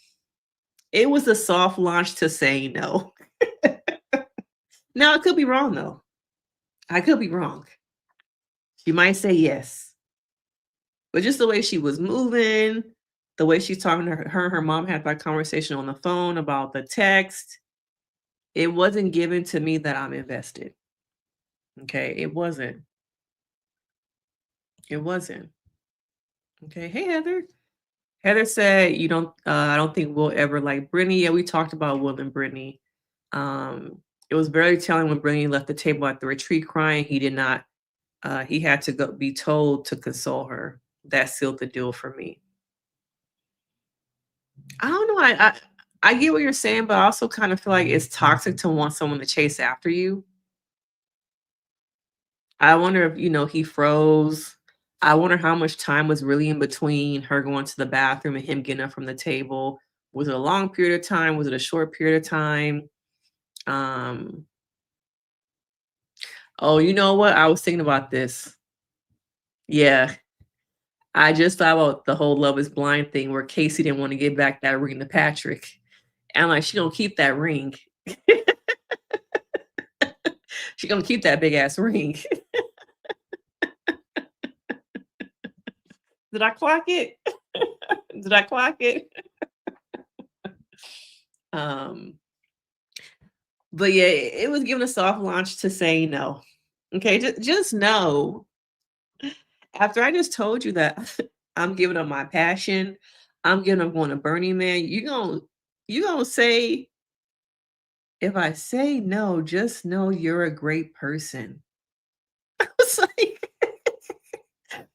It was a soft launch to say no. Now, I could be wrong, though. I could be wrong. She might say yes. But just the way she was moving, the way she's talking to her and her mom had that conversation on the phone about the text, it wasn't given to me that I'm invested. Okay, it wasn't. It wasn't. Okay. Hey, Heather. Heather said, "You don't. I don't think we'll ever like Brittany." Yeah, we talked about Will and Brittany. It was very telling when Brittany left the table at the retreat crying. He did not. He had to go be told to console her. That sealed the deal for me. I don't know. I get what you're saying, but I also kind of feel like it's toxic to want someone to chase after you. I wonder if, he froze. I wonder how much time was really in between her going to the bathroom and him getting up from the table. Was it a long period of time? Was it a short period of time? Um, oh, you know what? I was thinking about this. Yeah. I just thought about the whole Love is Blind thing where Casey didn't want to give back that ring to Patrick. And I'm like, she gonna keep that ring. She gonna keep that big ass ring. Did I clock it? Did I clock it? Um, but yeah, it was given a soft launch to say no. Okay, just know. After I just told you that I'm giving up my passion, I'm giving up going to Burning Man. You gonna say, if I say no, just know you're a great person. I was like,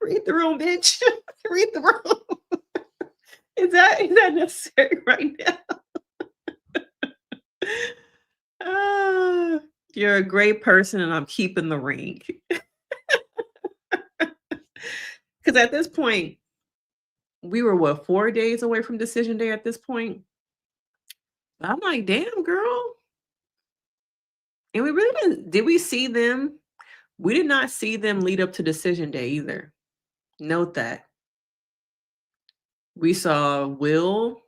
read the room, bitch. Read the room. Is that necessary right now? Ah, you're a great person, and I'm keeping the ring. Because at this point, we were what, 4 days away from decision day at this point? I'm like, damn, girl. And we really did we see them? We did not see them lead up to decision day either. Note that. We saw Will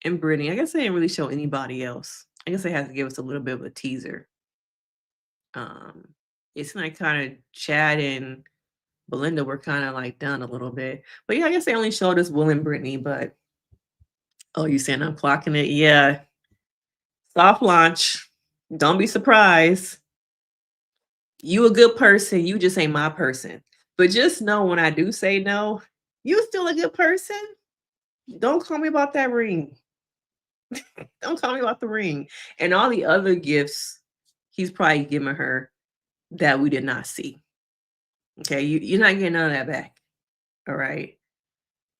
and Brittany. I guess they didn't really show anybody else. I guess they had to give us a little bit of a teaser. Um, it's like kind of Chad and Belinda were kind of like done a little bit. But yeah, I guess they only showed us Will and Brittany, but oh, you saying I'm clocking it? Yeah. Soft launch. Don't be surprised. You a good person. You just ain't my person. But just know when I do say no, you still a good person. Don't call me about that ring. Don't call me about the ring. And all the other gifts he's probably giving her that we did not see. Okay. You're not getting none of that back. All right.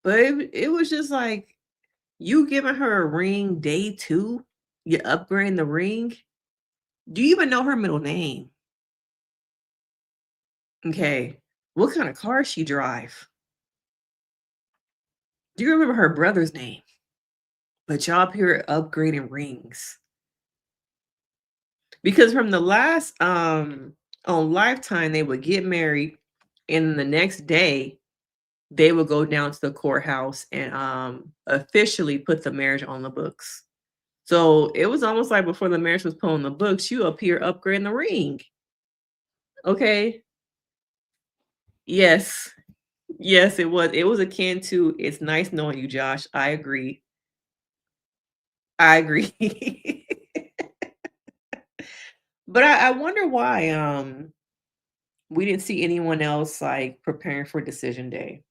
But it was just like you giving her a ring day 2. You upgrading the ring. Do you even know her middle name? Okay. What kind of car she drive? Do you remember her brother's name? But y'all up here upgrading rings. Because from the last on Lifetime, they would get married, and the next day they would go down to the courthouse and officially put the marriage on the books. So it was almost like before the marriage was put on the books, you up here upgrading the ring. Okay. Yes. Yes, it was. It was akin to it's nice knowing you, Josh. I agree. I agree. But I wonder why we didn't see anyone else like preparing for decision day.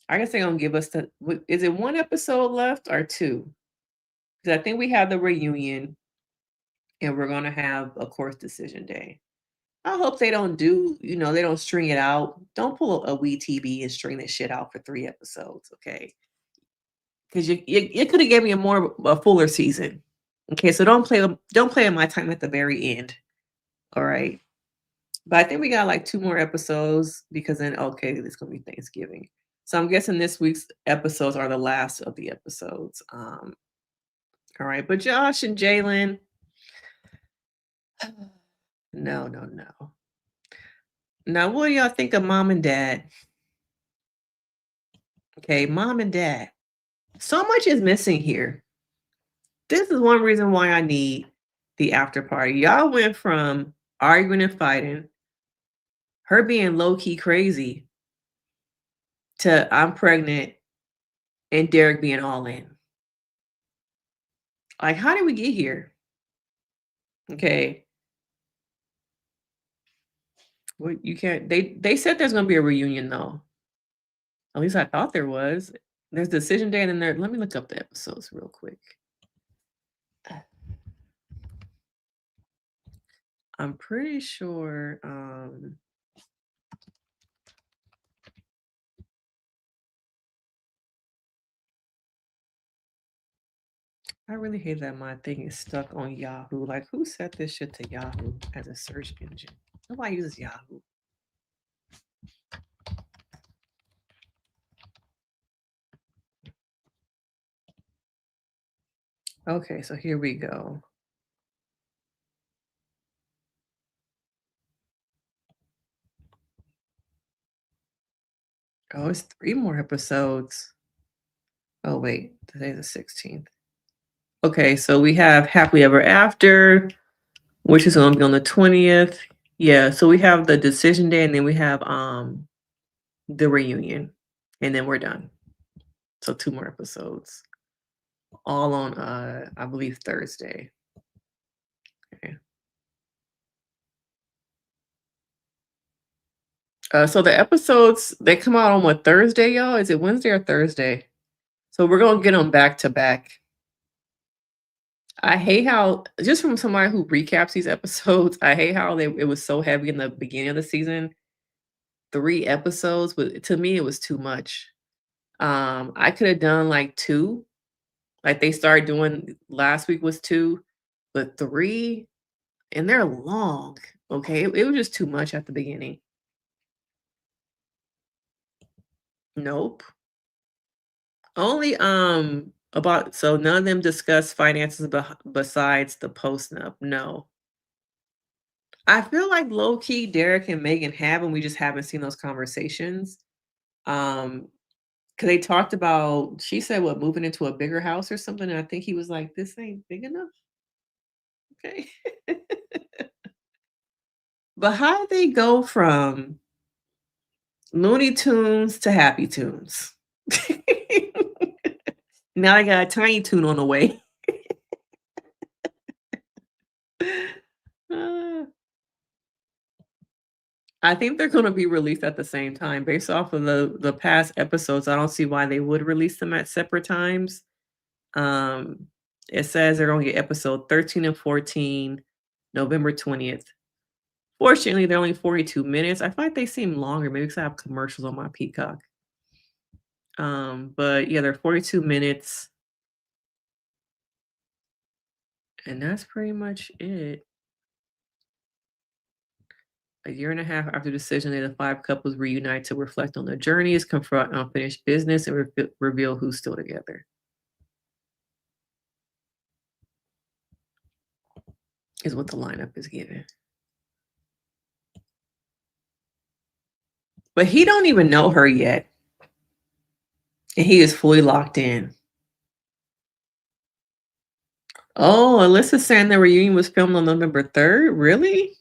I guess they're gonna give us is it 1 episode left or 2? Because I think we have the reunion and we're gonna have, of course, decision day. I hope they don't they don't string it out. Don't pull a We TV and string this shit out for 3 episodes, okay? Because you could have gave me a fuller season. Okay, so don't play on my time at the very end. All right. But I think we got like 2 more episodes because then okay, it's gonna be Thanksgiving. So I'm guessing this week's episodes are the last of the episodes. All right, but Josh and Jalen, no, no, no. Now, what do y'all think of mom and dad? Okay, mom and dad. So much is missing here. This is one reason why I need the after party. Y'all went from arguing and fighting, her being low key crazy, to I'm pregnant and Derek being all in. Like, how did we get here? Okay. Well, you can't they said there's gonna be a reunion though. At least I thought there was. There's decision day and then there. Let me look up the episodes real quick. I'm pretty sure I really hate that my thing is stuck on Yahoo. Like, who set this shit to Yahoo as a search engine? Nobody uses Yahoo. Okay, so here we go. Oh, it's 3 more episodes. Oh, wait, today's the 16th. Okay, so we have Happily Ever After, which is gonna be on the 20th. Yeah, so we have the decision day and then we have the reunion, and then we're done. So 2 more episodes. All on I believe Thursday. Okay. So the episodes, they come out on what, Thursday, y'all? Is it Wednesday or Thursday? So we're gonna get them back to back. I hate how, just from somebody who recaps these episodes, I hate how it was so heavy in the beginning of the season. 3 episodes, but to me it was too much. I could have done like 2. Like they started doing last week was 2, but 3, and they're long. Okay. It was just too much at the beginning. Nope. Only about, so none of them discuss finances besides the post nup. No. I feel like low key Derek and Megan have, and we just haven't seen those conversations. Um, because they talked about, she said what, moving into a bigger house or something. And I think he was like, this ain't big enough. Okay. But how did they go from Looney Tunes to Happy Tunes? Now I got a Tiny Toon on the way. Uh, I think they're gonna be released at the same time. Based off of the past episodes, I don't see why they would release them at separate times. Um, it says they're gonna get episode 13 and 14, November 20th. Fortunately, they're only 42 minutes. I feel like they seem longer, maybe because I have commercials on my Peacock. But yeah, they're 42 minutes. And that's pretty much it. A year and a half after the decision, the 5 couples reunite to reflect on their journeys, confront unfinished business, and reveal who's still together. Is what the lineup is giving. But he don't even know her yet. And he is fully locked in. Oh, Alyssa's saying the reunion was filmed on November 3rd? Really?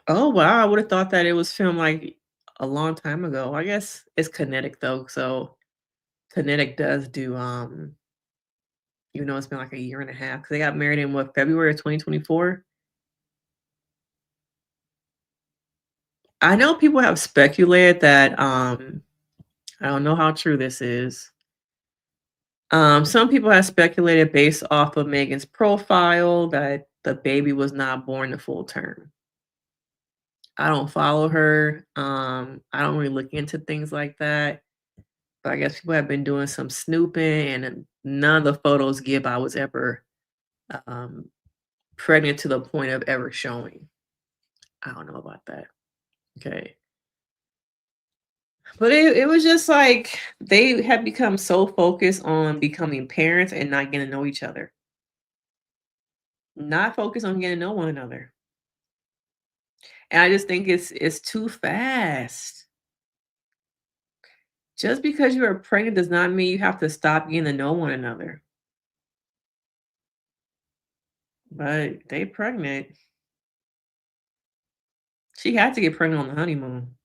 Oh, wow. I would have thought that it was filmed like a long time ago. I guess it's Kinetic though. So Kinetic does do even though it's been like a year and a half, because they got married in what, February of 2024? I know people have speculated that I don't know how true this is. Some people have speculated based off of Megan's profile that the baby was not born to full term. I don't follow her. I don't really look into things like that. But I guess people have been doing some snooping, and none of the photos give I was ever um, pregnant to the point of ever showing. I don't know about that. Okay. But it was just like they had become so focused on becoming parents and not getting to know each other. Not focused on getting to know one another. And I just think it's too fast. Just because you are pregnant does not mean you have to stop getting to know one another. but they pregnant. She had to get pregnant on the honeymoon.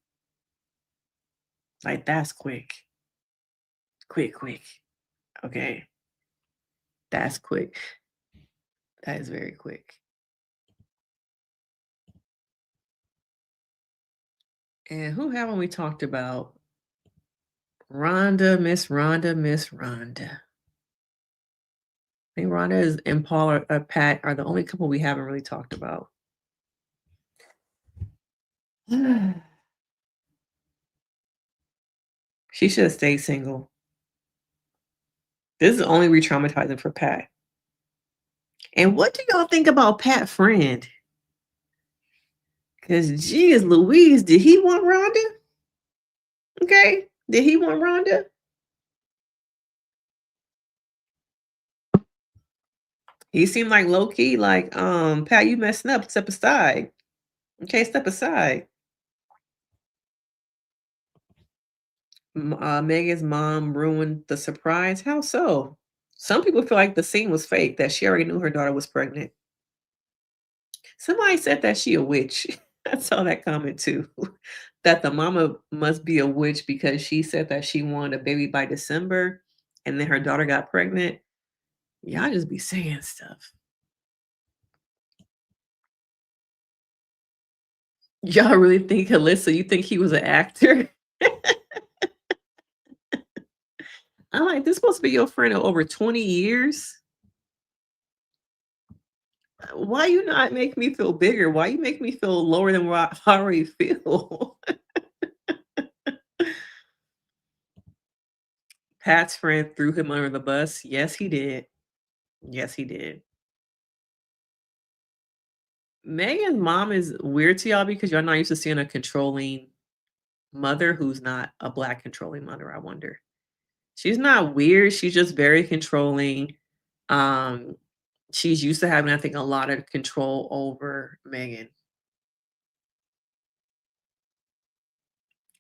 Like, that's quick. Quick, quick. Okay. That's quick. That is very quick. And who haven't we talked about? Rhonda, Miss Rhonda, Miss Rhonda. I think Rhonda is and Paul or Pat are the only couple we haven't really talked about. She should have stayed single. This is only re-traumatizing for Pat. And what do y'all think about Pat friend? Because geez Louise, did he want Rhonda? Okay. Did he want Rhonda? He seemed like low key, like, Pat, you messing up. Step aside. Okay, step aside. Megan's mom ruined the surprise. How so? Some people feel like the scene was fake, that she already knew her daughter was pregnant. Somebody said that she a witch. I saw that comment too. That the mama must be a witch because she said that she wanted a baby by December and then her daughter got pregnant. Y'all just be saying stuff. Y'all really think Alyssa, you think he was an actor? I'm like, this supposed to be your friend of over 20 years? Why you not make me feel bigger? Why you make me feel lower than what I already feel? Pat's friend threw him under the bus. Yes, he did. Yes, he did. Megan's mom is weird to y'all because y'all not used to seeing a controlling mother who's not a black controlling mother, I wonder. She's not weird, she's just very controlling. Um, she's used to having, I think, a lot of control over Megan.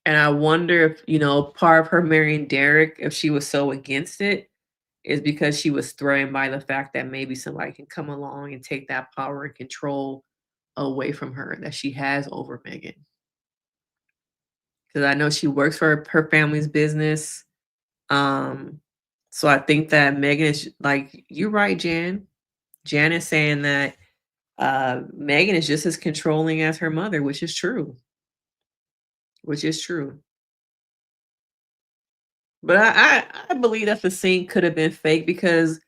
And I wonder if, part of her marrying Derek, if she was so against it, is because she was threatened by the fact that maybe somebody can come along and take that power and control away from her that she has over Megan. Because I know she works for her family's business. Um, so I think that Megan is like, you're right, Jan. Jan is saying that Megan is just as controlling as her mother, which is true. Which is true. But I believe that the scene could have been fake because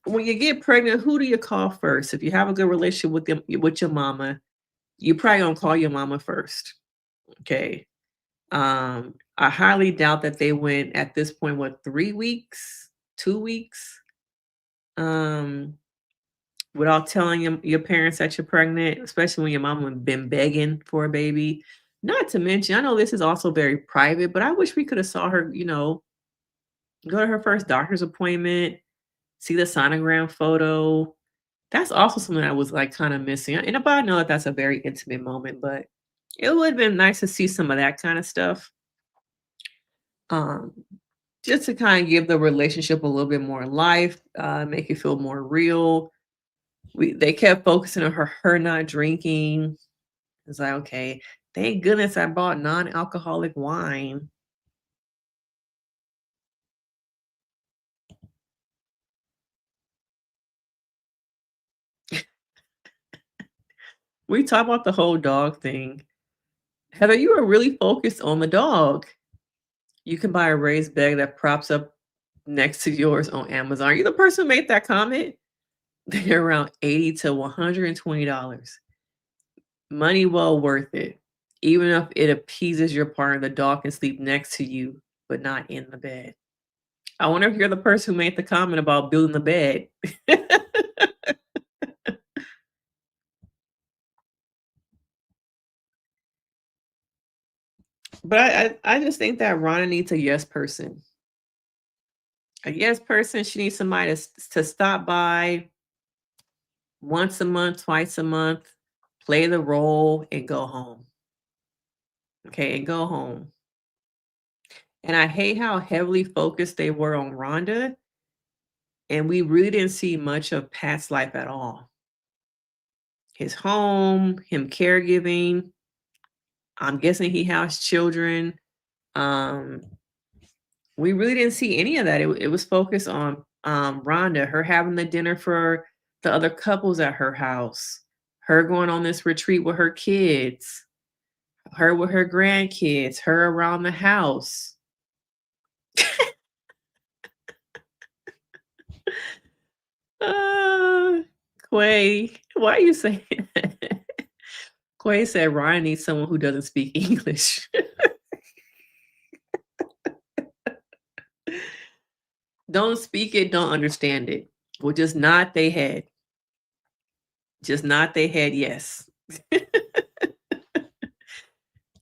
when you get pregnant, who do you call first? If you have a good relationship with your mama, you probably gonna call your mama first. Okay. I highly doubt that they went at this point, what, 3 weeks, 2 weeks, um, without telling your parents that you're pregnant, especially when your mama been begging for a baby. Not to mention, I know this is also very private, but I wish we could have saw her, go to her first doctor's appointment, see the sonogram photo. That's also something I was like kind of missing. And but I know that that's a very intimate moment, but it would have been nice to see some of that kind of stuff. Um, just to kind of give the relationship a little bit more life, make it feel more real. They kept focusing on her not drinking. It's like, okay, thank goodness I bought non-alcoholic wine. We talk about the whole dog thing. Heather, you are really focused on the dog. You can buy a raised bed that props up next to yours on Amazon. Are you the person who made that comment? They're around $80 to $120. Money well worth it. Even if it appeases your partner, the dog can sleep next to you, but not in the bed. I wonder if you're the person who made the comment about building the bed. But I just think that Ronna needs a yes person. A yes person. She needs somebody to stop by once a month, twice a month, play the role, and go home. Okay, and go home. And I hate how heavily focused they were on Rhonda, and we really didn't see much of Pat's life at all. his home, him caregiving. I'm guessing he has children. Um, we really didn't see any of that. It was focused on Rhonda, her having the dinner for the other couples at her house, her going on this retreat with her kids, her with her grandkids, her around the house. Uh, Quay, why are you saying that? Quay said Ryan needs someone who doesn't speak English. Don't speak it, don't understand it. Well, just nod they head. Just nod they head, yes.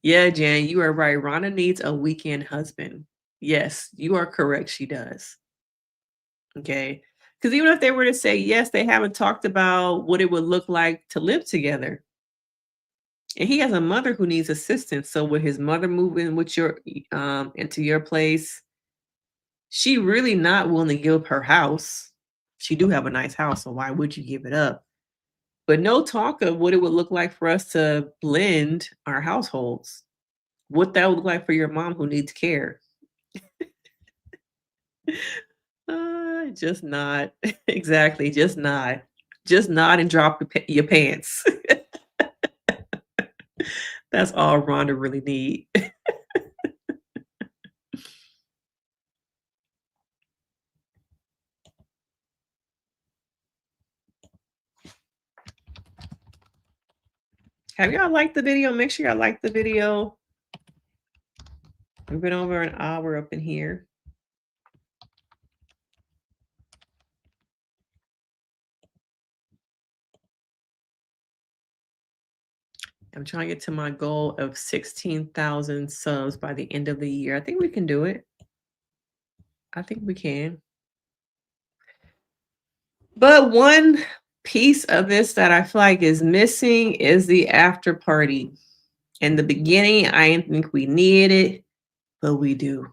Yeah, Jan, you are right. Rhonda needs a weekend husband. Yes, you are correct. She does. Okay. Because even if they were to say yes, they haven't talked about what it would look like to live together. And he has a mother who needs assistance. So with his mother moving with your into your place, she really not willing to give up her house. She do have a nice house, so why would you give it up? But no talk of what it would look like for us to blend our households. What that would look like for your mom who needs care. Just not. Exactly, just not. Just nod and drop your pants. That's all Rhonda really need. Have y'all liked the video? Make sure y'all like the video. We've been over an hour up in here. I'm trying to get to my goal of 16,000 subs by the end of the year. I think we can do it. I think we can. But one piece of this that I feel like is missing is the after party. In the beginning, I didn't think we needed it, but we do.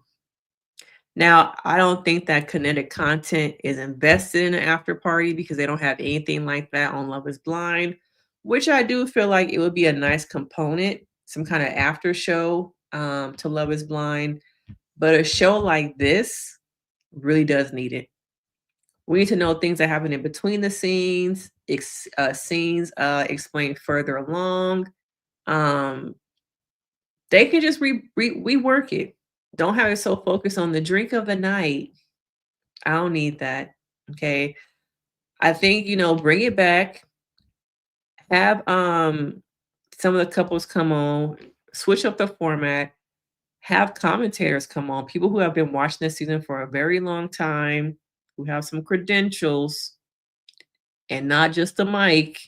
Now, I don't think that kinetic content is invested in an after party because they don't have anything like that on Love is Blind, which I do feel like it would be a nice component, some kind of after show to Love is Blind. But a show like this really does need it. We need to know things that happen in between the scenes, scenes explained further along. Um, they can just rework it. Don't have it so focused on the drink of the night. I don't need that. Okay. I think, bring it back. Have some of the couples come on, switch up the format, have commentators come on, people who have been watching this season for a very long time, who have some credentials and not just a mic.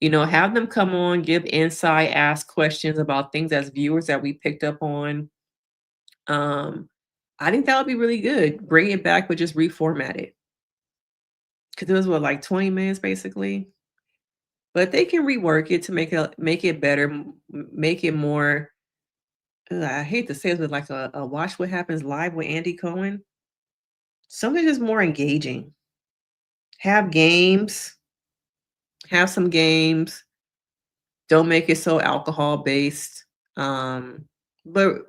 Have them come on, give insight, ask questions about things as viewers that we picked up on. I think that would be really good. Bring it back, but just reformat it. Because it was what, like 20 minutes basically? But they can rework it to make it better, make it more. I hate to say it, but like a Watch What Happens Live with Andy Cohen. Something just more engaging. Have games. Have some games. Don't make it so alcohol based. But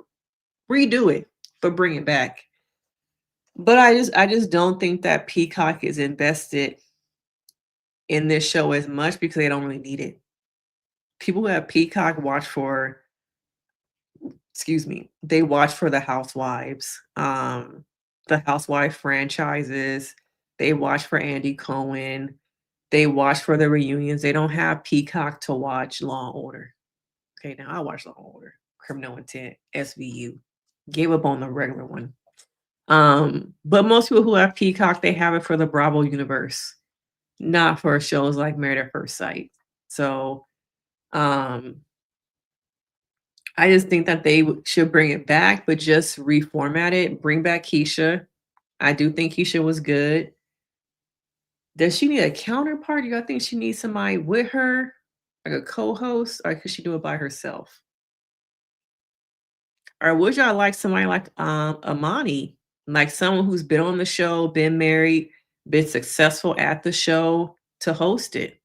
redo it, but bring it back. But I just don't think that Peacock is invested in this show as much because they don't really need it. People who have Peacock watch for, excuse me, they watch for the housewives, the housewife franchises. They watch for Andy Cohen. They watch for the reunions. They don't have Peacock to watch Law and Order. Okay, now I watch Law and Order, Criminal Intent, SVU. Gave up on the regular one. But most people who have Peacock, they have it for the Bravo universe, not for shows like Married at First Sight. So I just think that they should bring it back, but just reformat it. Bring back Keisha. I do think Keisha was good. Does she need a counterpart? Do I think she needs somebody with her, like a co-host, or could she do it by herself? Or would y'all like somebody like Amani, like someone who's been on the show, been married, been successful at the show to host it?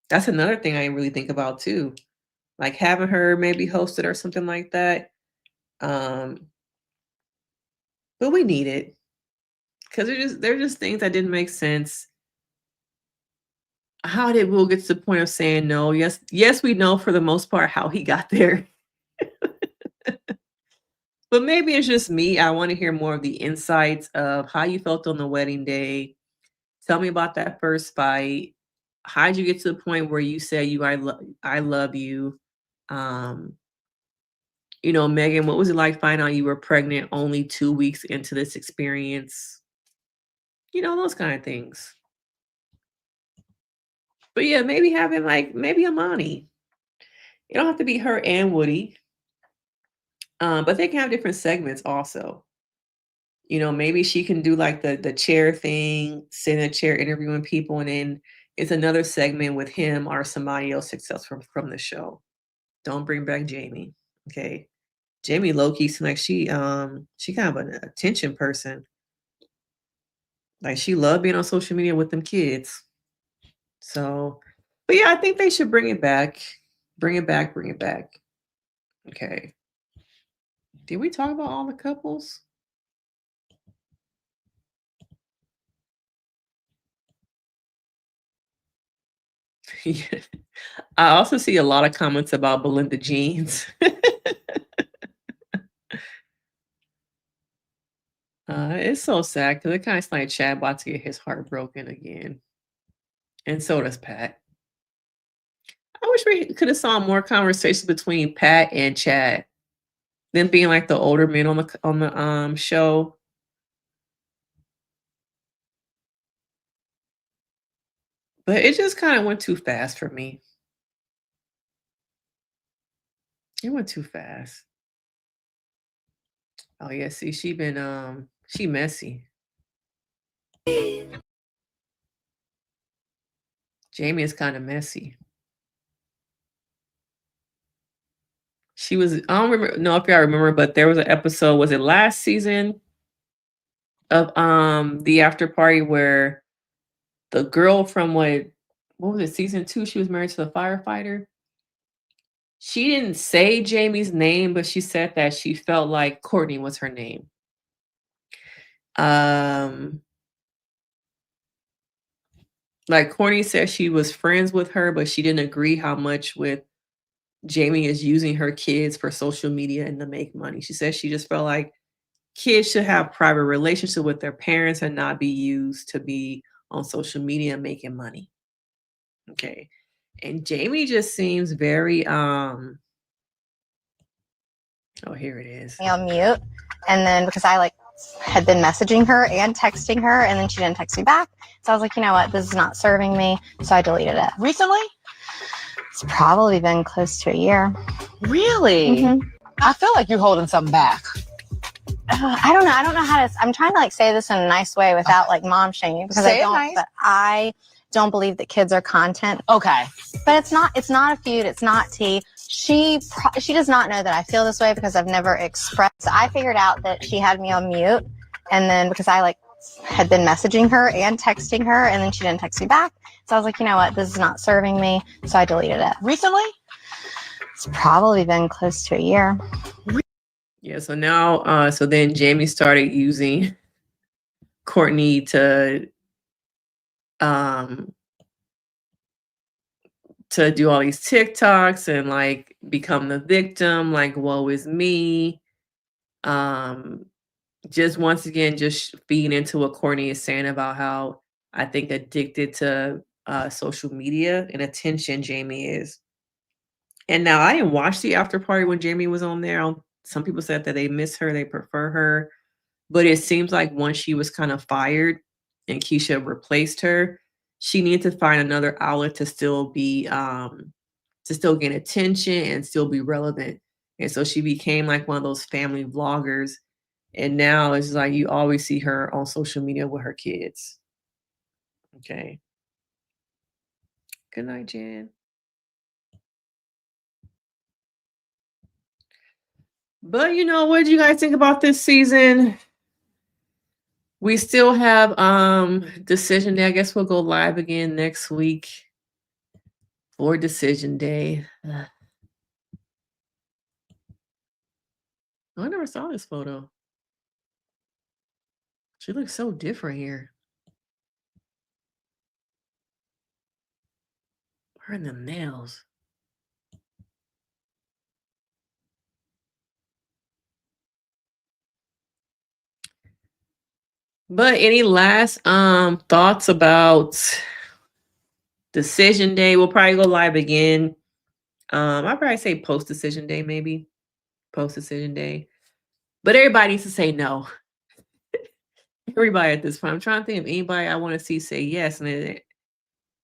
That's another thing I didn't really think about too. Like having her maybe host it or something like that. Um, but we need it because they're just things that didn't make sense. How did Will get to the point of saying no? Yes, we know for the most part how he got there. But maybe it's just me. I want to hear more of the insights of how you felt on the wedding day. Tell me about that first fight. How'd you get to the point where you say I love you? Um, Megan, what was it like finding out you were pregnant only 2 weeks into this experience? Those kind of things. But yeah, maybe having maybe Amani. It don't have to be her and Woody. But they can have different segments also. Maybe she can do like the chair thing, sit in a chair interviewing people, and then it's another segment with him or somebody else successful from the show. Don't bring back Jamie. Okay. Jamie low-key seems like she kind of an attention person. Like she loved being on social media with them kids. So, but yeah, I think they should bring it back. Bring it back, bring it back. Okay. Did we talk about all the couples? Yeah. I also see a lot of comments about Belinda jeans. It's so sad because it kind of like Chad about to get his heart broken again. And so does Pat. I wish we could have saw more conversation between Pat and Chad. Them being like the older men on the show. But it just kind of went too fast for me. It went too fast. Oh yeah, see, she messy. Jamie is kind of messy. She was, I don't remember know if y'all remember, but there was an episode, was it last season of the after party where the girl from what was it, season 2, she was married to the firefighter. She didn't say Jamie's name, but she said that she felt like Courtney was her name. Like Courtney said she was friends with her, but she didn't agree how much with Jamie is using her kids for social media and to make money. She said she just felt like kids should have private relationship with their parents and not be used to be on social media making money. Okay. And Jamie just seems very oh, here it is. On mute, and then because I had been messaging her and texting her, and then she didn't text me back, so I was like, you know what, this is not serving me, so I deleted it. Recently? It's probably been close to a year. Really? Mm-hmm. I feel like you're holding something back. I don't know how to. I'm trying to say this in a nice way without mom shaming, because Say I don't. nice. But I don't believe that kids are content. Okay. But it's not a feud. It's not tea. She does not know that I feel this way because I've never expressed. So I figured out that she had me on mute, and then because I had been messaging her and texting her, and then she didn't text me back, so I was like, you know what, this is not serving me, so I deleted it. Recently? It's probably been close to a year. Yeah, so now so then Jamie started using Courtney to do all these TikToks and become the victim, woe is me. Just once again, just feeding into what Courtney is saying about how I think addicted to social media and attention Jamie is. And now I didn't watch the after party when Jamie was on there. Some people said that they miss her, they prefer her. But it seems like once she was kind of fired and Keisha replaced her, she needed to find another outlet to still be to still gain attention and still be relevant. And so she became like one of those family vloggers. And now it's like you always see her on social media with her kids. Okay. Good night, Jen. But what did you guys think about this season? We still have Decision Day. I guess we'll go live again next week. for decision day. I never saw this photo. She looks so different here. Her and the nails. But any last thoughts about decision day? We'll probably go live again. I'll probably say post decision day, maybe. Post decision day. But everybody needs to say no. Everybody at this point. I'm trying to think of anybody I want to see say yes. And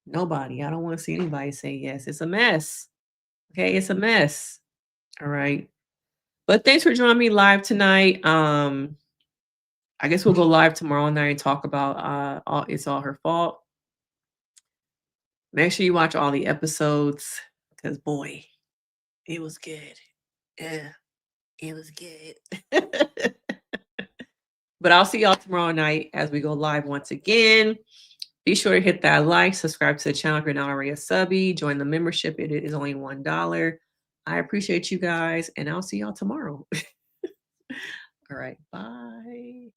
nobody. I don't want to see anybody say yes. It's a mess. Okay, it's a mess. All right. But thanks for joining me live tonight. I guess we'll go live tomorrow night and talk about It's All Her Fault. Make sure you watch all the episodes because boy, it was good. Yeah, it was good. But I'll see y'all tomorrow night as we go live once again. Be sure to hit that like, subscribe to the channel if you're not already a subby, join the membership. It is only $1. I appreciate you guys, and I'll see y'all tomorrow. All right, bye.